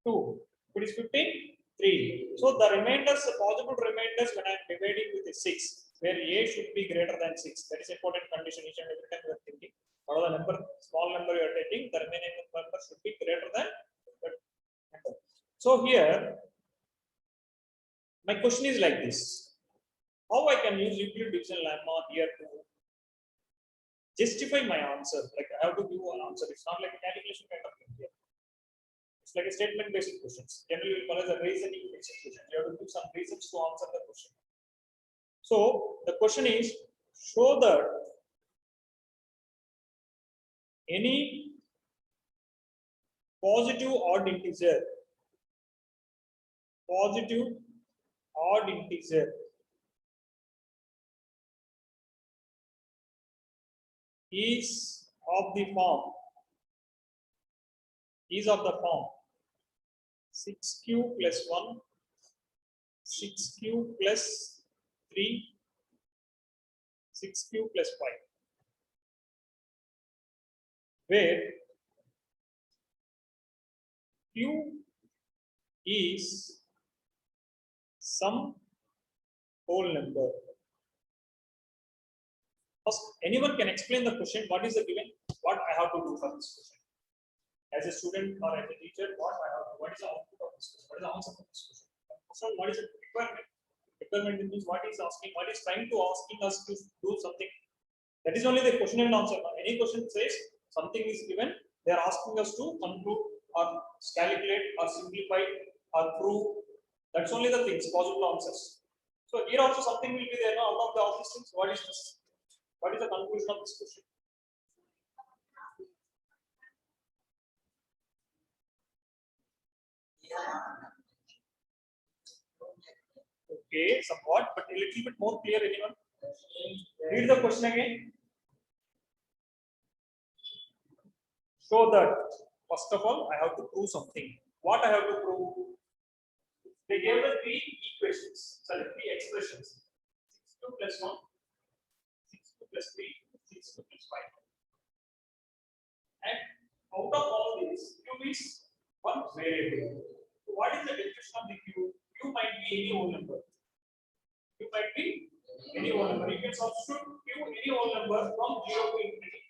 2. If it is 15, 3. So the remainders, the possible remainders when I am dividing with a 6, where a should be greater than 6. That is important condition each and every time you are thinking. Whatever the number, small number you are taking, the remaining number should be greater than that number. So here, my question is like this. How I can use Euclid division lemma here to justify my answer? Like I have to give an answer. It's not like a calculation kind of thing here. It's like a statement based questions. Generally, we call it a reasoning based question. You have to give some reasons to answer the question. So the question is, show that any positive odd integer is of the form 6q plus 1 6q plus 3 6q plus 5, where q is some whole number. First, anyone can explain the question. What is the given? What I have to do for this question? As a student or as a teacher, what I have to, what is the output of this question? What is the answer for this question? So what is the requirement? Requirement means what is asking, what is trying to asking us to do something. That is only the question and answer. Any question says something is given, they are asking us to conclude or calculate or simplify or prove. That's only the things, possible answers. So here also something will be there now out of the all these things. What is this? What is the conclusion of this question? Okay, somewhat, but a little bit more clear. Anyone? Read the question again. Show that first of all, I have to prove something. What I have to prove? They gave us three equations, sorry, three expressions. 6 2 plus 1, 6 2 plus 3, 6 2 plus 5. And out of all these, q is one variable. So what is the definition of the q? Q might be any whole number. Q might be any whole number. You can substitute q any whole number from 0 to infinity.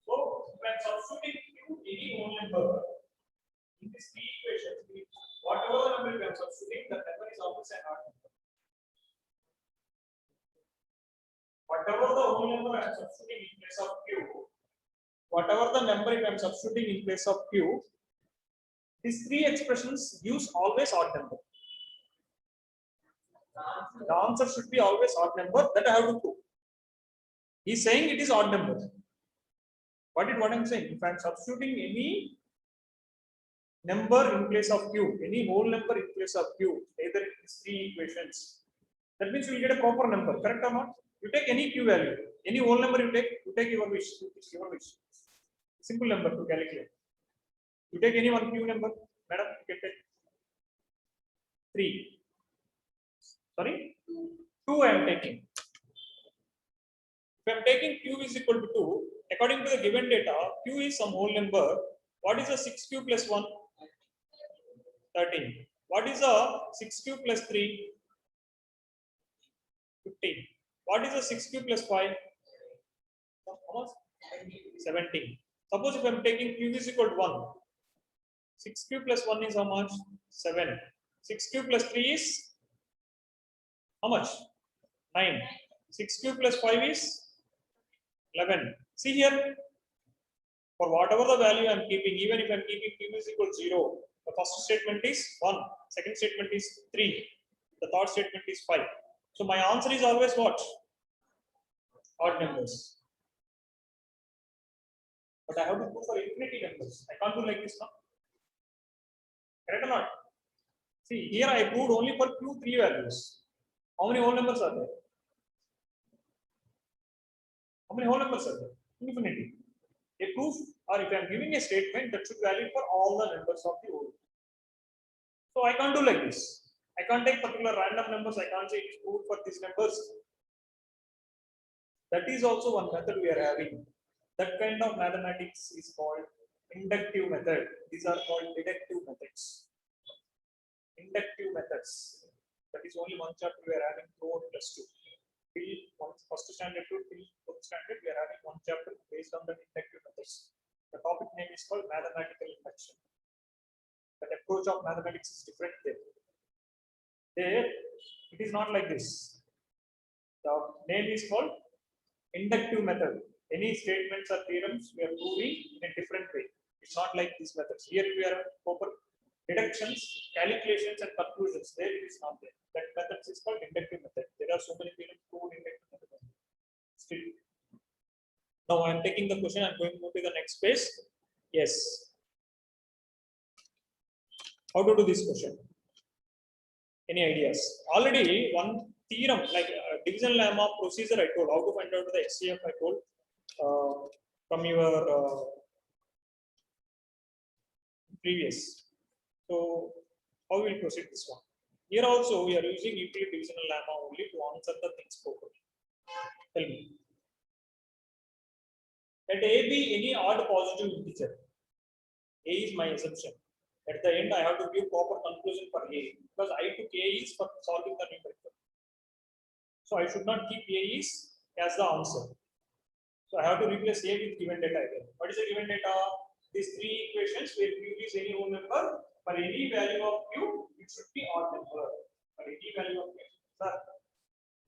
So when substituting q any whole number in this three equations, whatever the number we are substituting, the number is always an odd number. Whatever the whole number I am substituting in place of q, whatever the number I am substituting in place of q, these three expressions use always odd number. The answer should be always odd number. That I have to prove. He is saying it is odd number. What I am saying? If I am substituting any number in place of q, any whole number in place of q, either in these three equations, that means you will get a proper number. Correct or not? You take any q value, any whole number you take your wish. Your wish. Simple number to calculate. You take any one q number, madam, you can take 3. Sorry, 2 I am taking. If I am taking q is equal to 2, according to the given data, q is some whole number. What is the 6q plus 1? 13. What is the 6q plus 3? 15. What is the 6q plus 5? 17. Suppose if I am taking q is equal to 1, 6q plus 1 is how much? 7. 6q plus 3 is how much? 9. 6q plus 5 is 11. See here, for whatever the value I am keeping, even if I am keeping q is equal to 0, the first statement is 1, second statement is 3, the third statement is 5. So my answer is always what? Odd numbers. But I have to go for infinity numbers. I can't do like this now. Correct or not? See, here I proved only for q3 values. How many whole numbers are there? How many whole numbers are there? Infinity. A proof, or if I am giving a statement, that should valid for all the numbers of the whole. So I can't do like this. I can't take particular random numbers. I can't say it is proved for these numbers. That is also one method we are having. That kind of mathematics is called inductive method. These are called deductive methods. Inductive methods. That is only one chapter we are having 4 plus 2. Till first standard to till fourth standard, we are having one chapter based on the inductive methods. The topic name is called mathematical induction. The approach of mathematics is different there. There, it is not like this. The name is called inductive method. Any statements or theorems we are proving in a different way. It's not like these methods. Here we are proper deductions, calculations, and conclusions. There it is not there. That method is called inductive method. There are so many theorems proved inductive method. Still. Now I am taking the question. I am going to move to the next page. Yes. How to do this question? Any ideas? Already one theorem like division lemma procedure I told. How to find out the HCF I told from your previous. So how we will proceed this one? Here also we are using Euclid divisional lemma only to answer the things properly. Tell me. Let A be any odd positive integer. A is my assumption. At the end, I have to give proper conclusion for A because I took A is for solving the numerical. So I should not keep A is as the answer. So I have to replace A with given data again. What is the given data? These three equations where Q is any whole number. For any value of Q, it should be odd number. For any value of Q. Sir,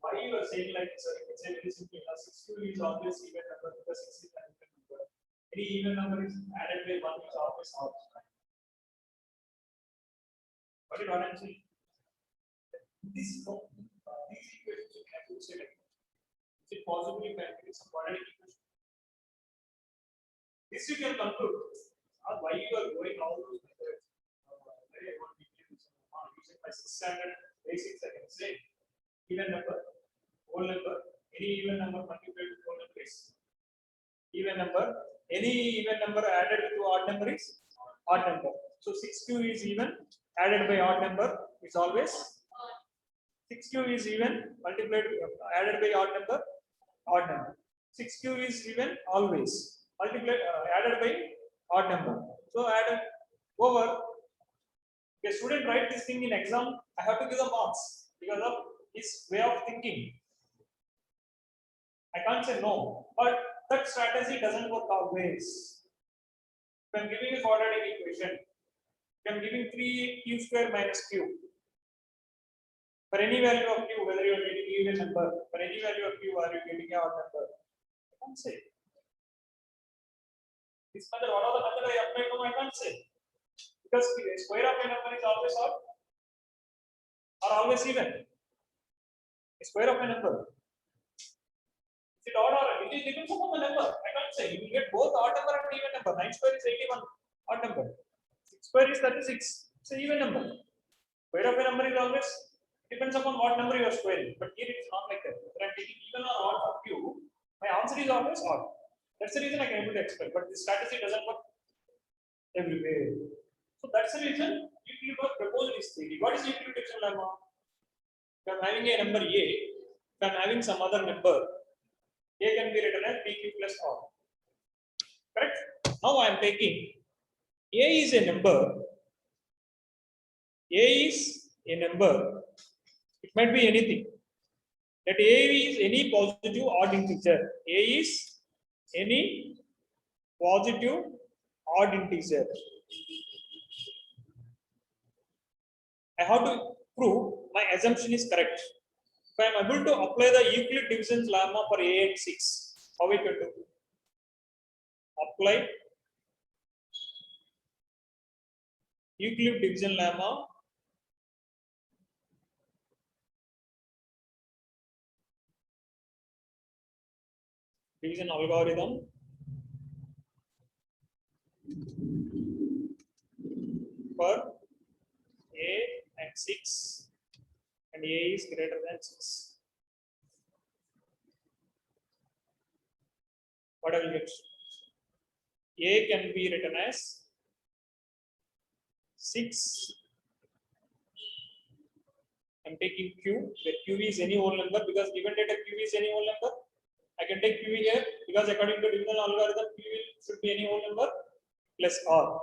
why you are saying like this? You can say very simply, 6Q is always even number because 6 is an even number. Any even number is added by 1 is always odd. What is what I'm saying? These equations you can say like, is it possible you can get some quadratic equation? This you can conclude. Why you are going all those methods? Using my 6 standard basics, I can say even number, whole number, any even number multiplied with whole number is even number, any even number added to odd number is odd number. So 6Q is even added by odd number is always 6Q is even multiplied added by odd number 6Q is even always multiplied added by odd number. So add over. A student write this thing in exam, I have to give the marks because of his way of thinking. I can't say no, but that strategy doesn't work always. If I'm giving a quadratic equation, if I'm giving 3Q square minus Q. For any value of Q, whether you are getting even number, for any value of Q, are you getting a odd number? I can't say. This method, what are the method I apply to? I can't say. Because the square of a number is always odd or always even. The square of a number. Is it odd or even? It depends upon the number. I can't say. You will get both odd number and even number. 9 square is 81, odd number. 6 square is 36. It's an even number. Square of a number is always depends upon what number you are squaring. But here it is not like that. If I am taking even or odd of Q, my answer is always odd. That's the reason I can able to explain. But this strategy doesn't work everywhere. So that's the reason Euclid was proposed this theory. What is Euclid division lemma? If I am having a number A, if I am having some other number, A can be written as PQ plus R. Correct? Now I am taking A is a number. A is a number. It might be anything. That A is any positive odd integer. A is any positive odd integer. I have to prove my assumption is correct. If I am able to apply the Euclid division lemma for A and 6, how we can do? Apply Euclid division lemma division algorithm for A and 6 and A is greater than 6. What I will get? A can be written as 6. I'm taking Q, where Q is any whole number because given data Q is any whole number. I can take Q here because according to divisional algorithm, Q should be any whole number plus R.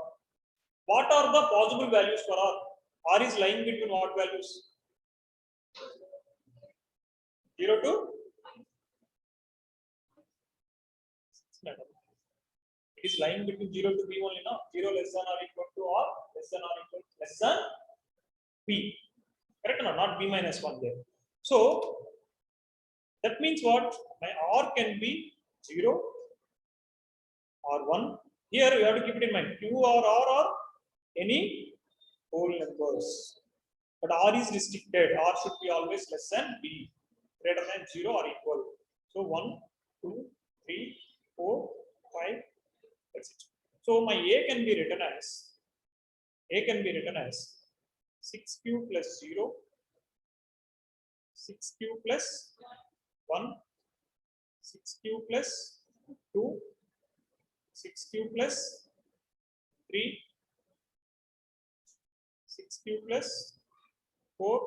What are the possible values for R? R is lying between what values? 0 to? It is lying between 0 to B only now. 0 less than or equal to or less than or equal to less than B. Correct or not? Not B minus 1 there. So that means what? My R can be 0 or 1. Here you have to keep it in mind. Q or R or any whole numbers. But R is restricted. R should be always less than B, greater than 0 or equal. So 1, 2, 3, 4, 5. That's it. So my A can be written as 6Q plus 0, 6Q plus 1, 6Q plus 2, 6Q plus 3, 6Q plus 4,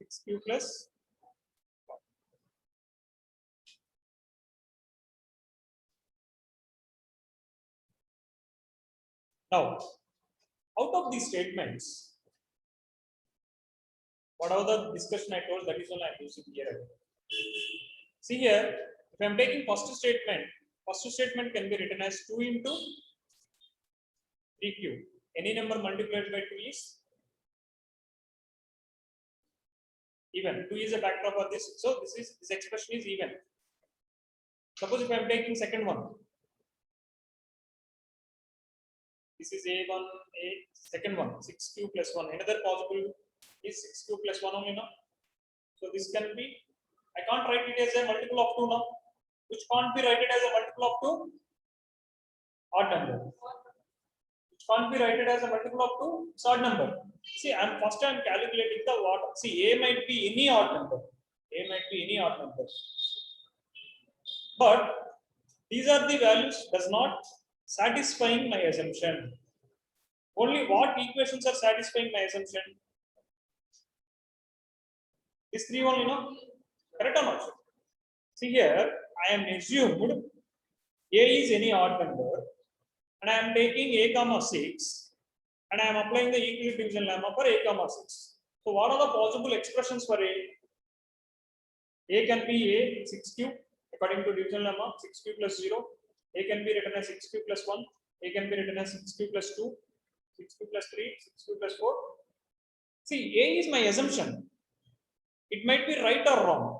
6Q plus 1. Now, out of these statements, whatever the discussion I told, that is all I am using here. See here, if I am taking first statement can be written as 2 into 3q. Any number multiplied by 2 is even. 2 is a factor for this, so this expression is even. Suppose if I am taking second one, this is a1, second one, 6q plus 1. Another possible is 6q plus 1 only now. So this can be, I can't write it as a multiple of 2 now, which can't be written as a multiple of 2, odd number. Which can't be written as a multiple of 2, it's odd number. See, I'm calculating the what. See, a might be any odd number. A might be any odd number. But these are the values does not satisfying my assumption. Only what equations are satisfying my assumption? These three only, correct or not? See here, I am assumed a is any odd number, and I am taking a comma 6, and I am applying the equal division lemma for a comma 6. So what are the possible expressions for a? A can be a 6q according to division lemma, 6q plus 0. A can be written as 6q plus 1. A can be written as 6q plus 2, 6q plus 3, 6q plus 4. See, a is my assumption. It might be right or wrong.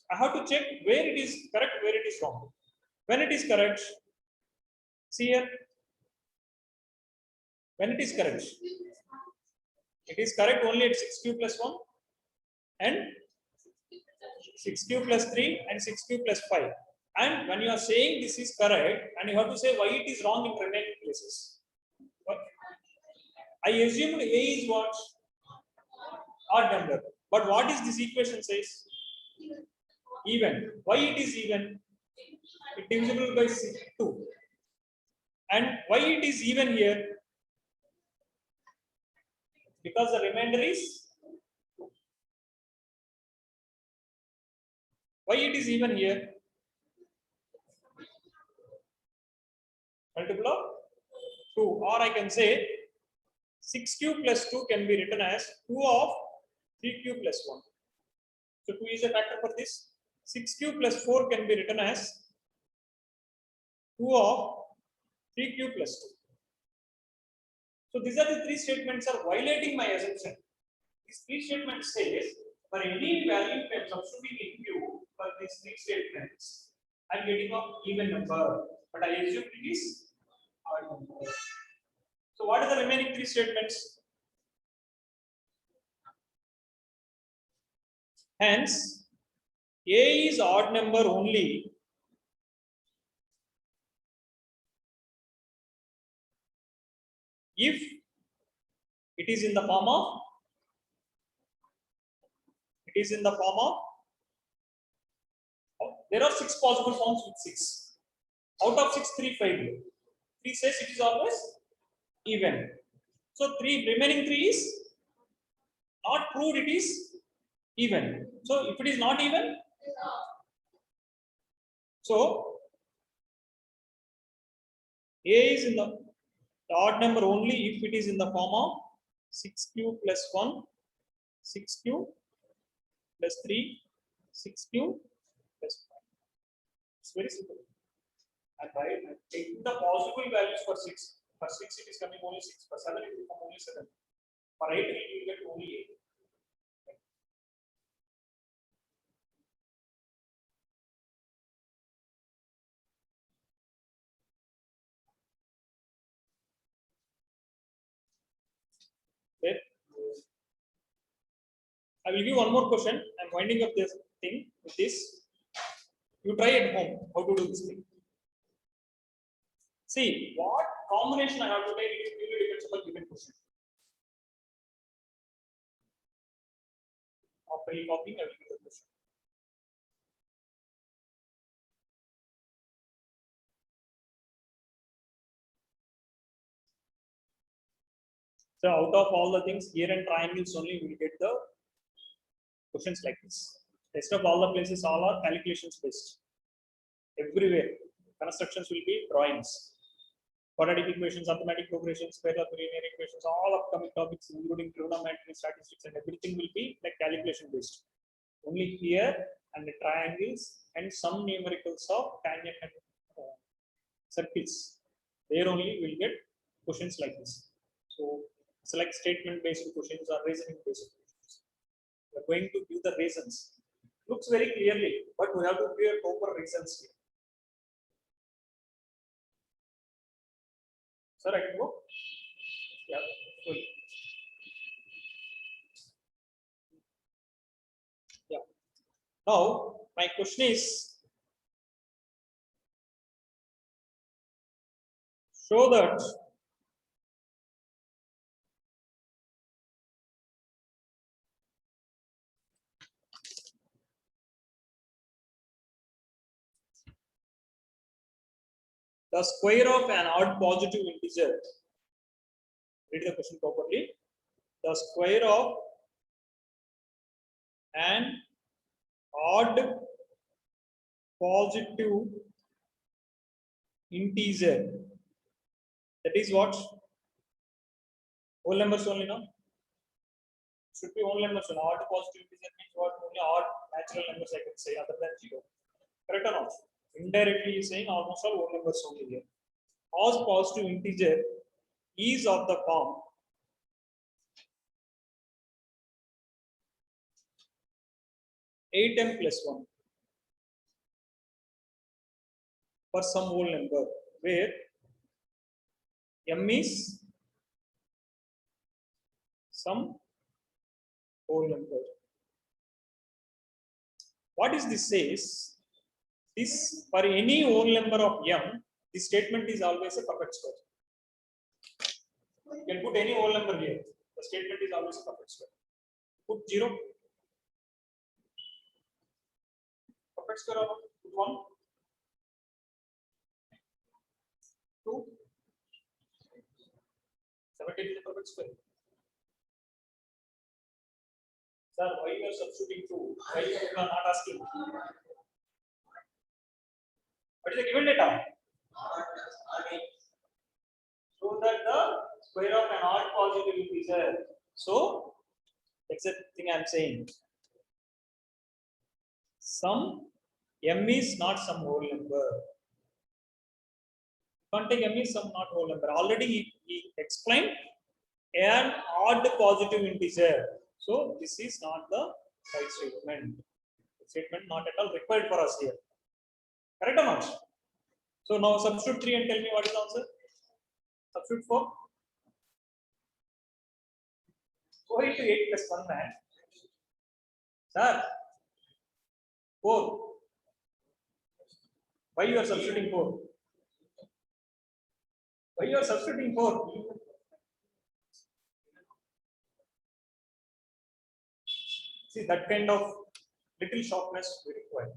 I have to check where it is correct, where it is wrong. When it is correct, see here. When it is correct only at 6q plus 1 and 6q plus 3 and 6q plus 5. And when you are saying this is correct, and you have to say why it is wrong in remaining places. What? I assumed a is what? Odd number. But what is this equation says? Even. Why it is even? It divisible by 2. And why it is even here? Because the remainder is 2. Why it is even here? Multiple of 2, or I can say 6q plus 2 can be written as 2 of 3q plus 1. So 2 is a factor for this. 6q plus 4 can be written as 2 of 3q plus 2. So these are the three statements are violating my assumption. These three statements says for any value I am substituting in q for these three statements, I am getting an even number, but I assume it is odd number. So what are the remaining three statements? Hence, a is odd number only if it is in the form of there are 6 possible forms with 6. Out of 6, 3 failed. 3 says it is always even. So remaining 3 is not proved it is even. So if it is not even, so a is in the odd number only if it is in the form of 6q plus 1, 6q plus 3, 6q plus 5. It's very simple. And by taking the possible values for 6, for 6 it is coming only 6, for 7 it will come only 7, for 8 it will get only 8. Okay. I will give one more question. I'm winding up this thing with this. You try at home how to do this thing. See what combination I have to take, it really depends on the given question. After copying, I will give the question. So out of all the things here and triangles only, we will get the questions like this. Rest of all the places, all are calculations based. Everywhere constructions will be drawings. quadratic equations, arithmetic progressions, square law, linear equations, all upcoming topics, including trigonometry, statistics, and everything will be like calculation based. Only here and the triangles and some numericals of tangent and circles. There only we'll get questions like this. So select statement based questions or reasoning based questions. We are going to give the reasons. Looks very clearly, but we have to give proper reasons here. Sir, I can go? Yeah. Good. Yeah. Now, my question is, show that the square of an odd positive integer. Read the question properly. The square of an odd positive integer. That is what? Whole numbers only, no? Should be whole numbers. Odd positive integer means what? Only odd natural numbers I can say other than 0. Correct or not? Indirectly is saying almost all whole numbers only here. Odd positive integer is of the form m plus 1 for some whole number where m is some whole number. What is this says? This for any whole number of m, this statement is always a perfect square. You can put any whole number here. The statement is always a perfect square. Put 0. Perfect square of put 1. 2. 17 is a perfect square. Sir, why you are substituting 2? Why you are not asking? What is the given data? So that the square of an odd positive integer. So that's the thing I am saying. Some m is not some whole number. Can't take m is some not whole number. Already he explained an odd positive integer. So this is not the right statement. The statement not at all required for us here. Correct or not? So now substitute 3 and tell me what is the answer. Substitute 4. Go into 8 plus 1 man. Sir, 4. Why you are substituting 4? Why you are substituting 4? See, that kind of little sharpness we require.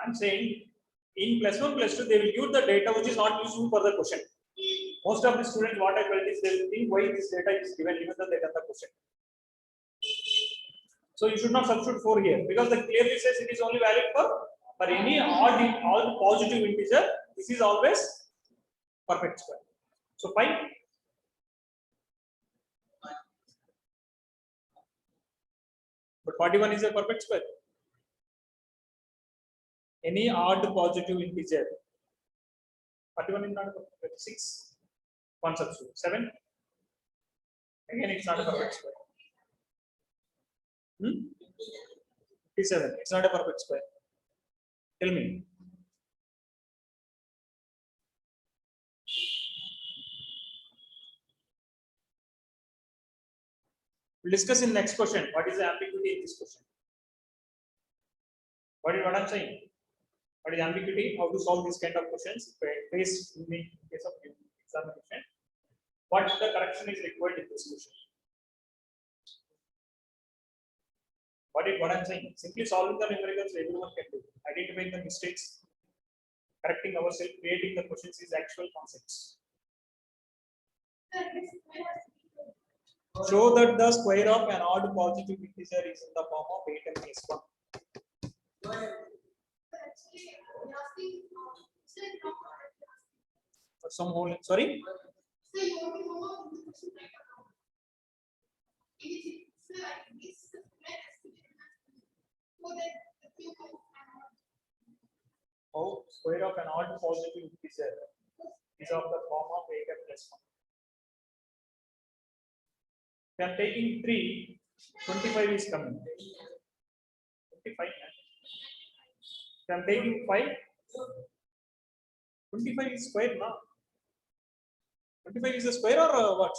I'm saying in plus 1 plus 2 they will give the data which is not useful for the question. Most of the students what I felt is they will think why this data is given even though they done the question. So you should not substitute 4 here because the clearly says it is only valid for any odd positive integer. This is always perfect square. So 5. But 41 is a perfect square. Any odd positive integer. 41 is not a perfect square. 6. 1 substitute. 7. Again, it's not a perfect square. 57. It's not a perfect square. Tell me. We'll discuss in next question. What is the ambiguity in this question? What I'm saying? What is ambiguity? How to solve this kind of questions based in the case of examination? What the correction is required in this question? What I'm saying? Simply solving the numericals everyone can do. Identifying the mistakes, correcting ourselves, creating the questions is actual concepts. Show that the square of an odd positive integer is in the form of 8m plus 1. or some whole, sorry? How square of an odd positive integer is of the form of a plus 1. If I am taking 3, 25 is coming. 25. If I am taking 5, 25 is square now. 25 is a square or what?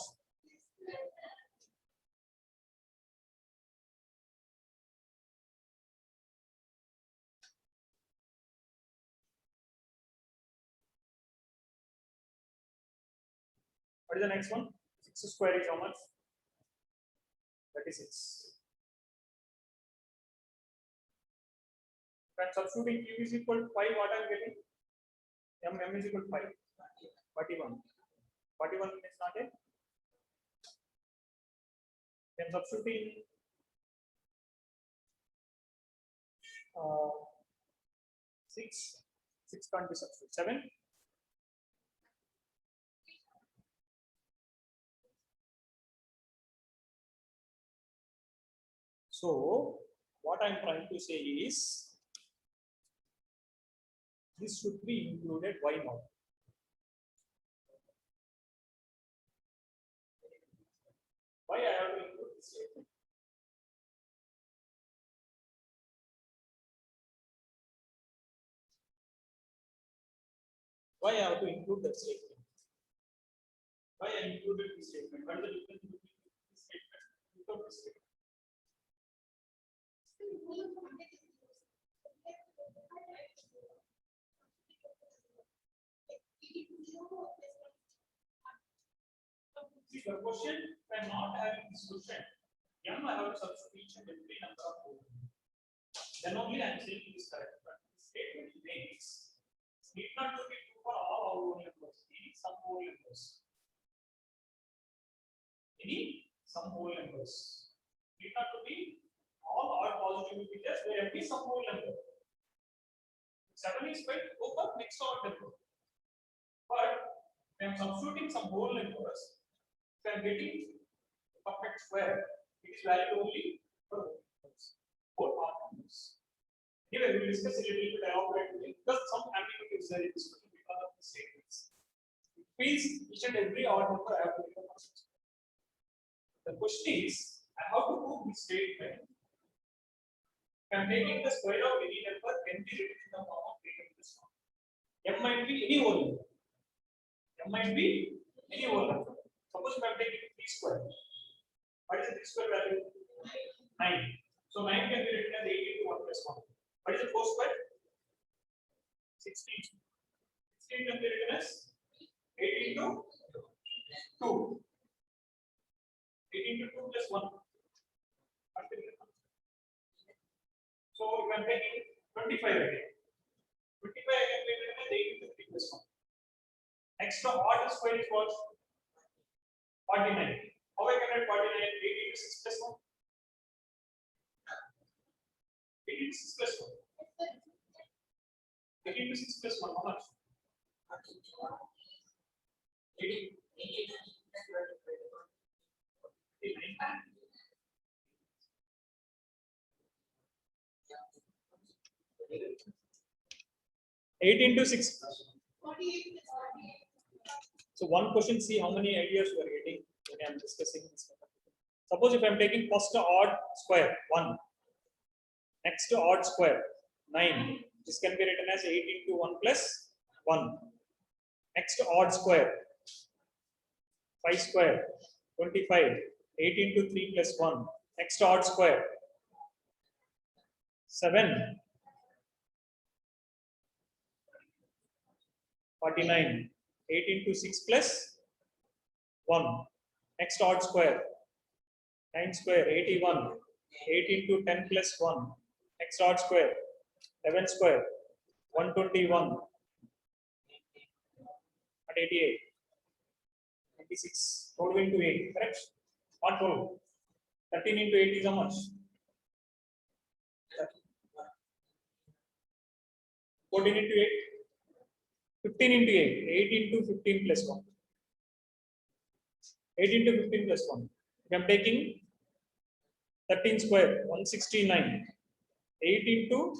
What is the next one? 6 square is how much? 36. When substituting q is equal to 5, what I am getting? M is equal to 5. 41. 41 is not it. Then substituting 6 can't be substituted. 7. So what I am trying to say is this should be included. Why not? Why I have to include this statement? Why I have to include that statement? Why I included this statement? What is the difference between this statement and without this statement? See, the question, by not having this question, M I have to substitute each and every number of whole. Then only I am saying it is correct. But the statement makes need not to be true for all our whole numbers. Any some whole numbers. Any some whole numbers. Need not to be all odd positive integers. There will be some whole number. 7 is fine. Go for next odd number. But when I am substituting some whole numbers, if I am getting perfect square, it is valid only for whole odd numbers. Anyway, we will discuss a little bit elaborately because some ambiguity is there in this question because of the statements. It means each and every odd number I have to become perfect square. The question is, I have to prove this statement. If I am taking the square of any number, can be written in the form of this one. M might be any whole number. M might be any whole number. Suppose if I am taking 3 square. What is the 3 square value? 9. So 9 can be written as 8 into 1 plus 1. What is the 4 square? 16. 16 can be written as 8 into 2. 8 into 2 plus 1. So if I am taking 25 again. 25 can be written as 8 into 3 plus 1. Extra odd square is what? 49. How I can write 49? 8 into 6 plus 1. 8 into 6 plus 1. 8 into 6 plus 1. How much? 8. 8 into 6. So one question, see how many ideas you are getting when I am discussing this. Suppose if I am taking first odd square 1, next odd square 9, this can be written as 8 into 1 plus 1. Next odd square 5 square 25, 8 into 3 plus 1. Next odd square 7, 49, 8 into 6 plus 1. Next odd square 9 square 81, 8 into 10 plus 1. Next odd square 11 square 121 and 88. 26. 12 into 8, correct? Not 12. 13 into 8 is how much? 14 into 8. 15 into 8, 8 into 15 plus 1. 8 into 15 plus 1. If I am taking 13 square, 169. 8 into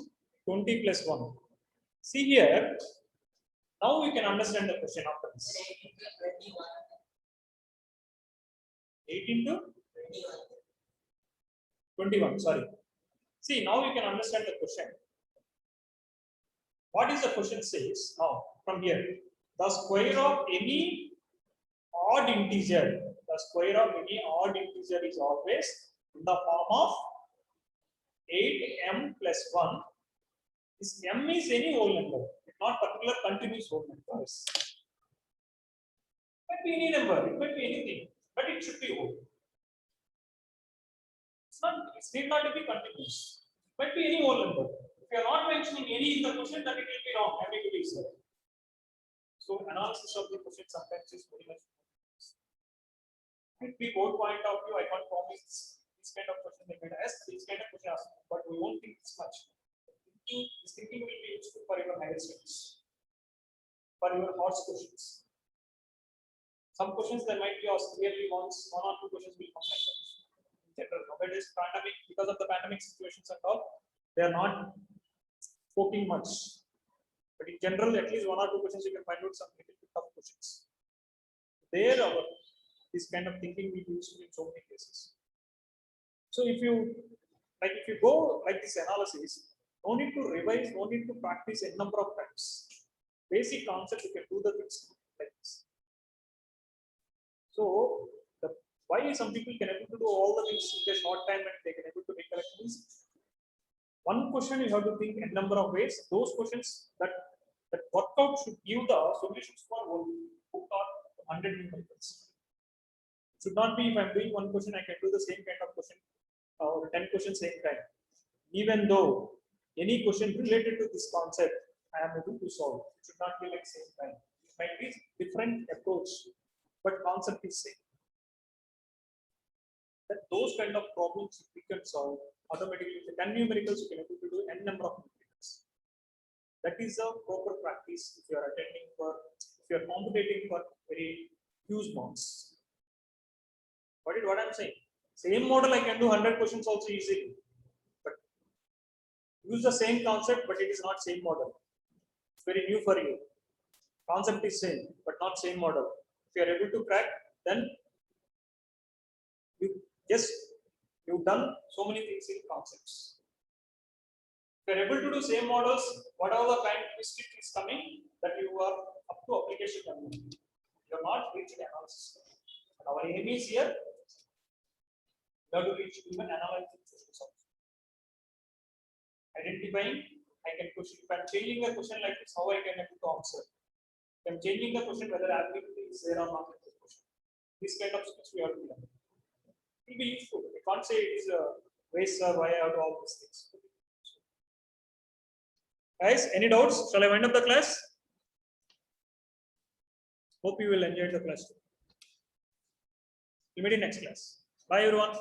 20 plus 1. See here, now we can understand the question after this. 8 into 21, sorry. See, now we can understand the question. What is the question says now from here? The square of any odd integer, the square of any odd integer is always in the form of 8m plus 1. This m is any whole number, it's not particular continuous whole numbers. It might be any number, it might be anything, but it should be whole. It need not to be continuous. It might be any whole number. If you are not mentioning any in the question, then it will be wrong. Ambiguity is there. So analysis of the question sometimes is very much. It be both point of view. I can't promise this kind of question they might ask, this kind of question ask, but we won't think this much. This thinking will be useful for your higher studies, for your horse questions. Some questions they might be asked clearly once, 1 or 2 questions will come like that. In general, nowadays pandemic, because of the pandemic situations and all, they are not poking much. But in general, at least 1 or 2 questions you can find out some little bit tough questions. There, this kind of thinking will be useful in so many cases. So if you go like this analysis, no need to revise, no need to practice a number of times. Basic concept you can do the things like this. So why some people can able to do all the things in a short time and they can able to recollect things. One question you have to think a number of ways. Those questions that work out should give the solutions for one book or 100 numericals. Should not be if I'm doing one question, I can do the same kind of question or 10 questions same time. Even though any question related to this concept, I am able to solve. It should not be like same time. It might be different approach, but concept is same. That those kind of problems we can solve automatically. With 10 numericals, you can able to do n number of numericals. That is a proper practice if you are attending for, if you are competing for very huge marks. What I'm saying? Same model I can do 100 questions also easily, but use the same concept, but it is not same model. It's very new for you. Concept is same, but not same model. If you are able to crack, then you've done so many things in concepts. If you are able to do same models, whatever the kind of mistake is coming, that you are up to application level. You are not reached analysis. And our aim is here. You have to reach even analyzing questions also. Identifying, I can question. If I'm changing a question like this, how I can able to answer. If I'm changing the question, whether ambiguity is there or not in this question. This kind of skills we have to learn. It will be useful. I can't say it is a waste or why I have to all these things. Guys, any doubts? Shall I wind up the class? Hope you will enjoy the class. We'll meet in next class. Bye everyone.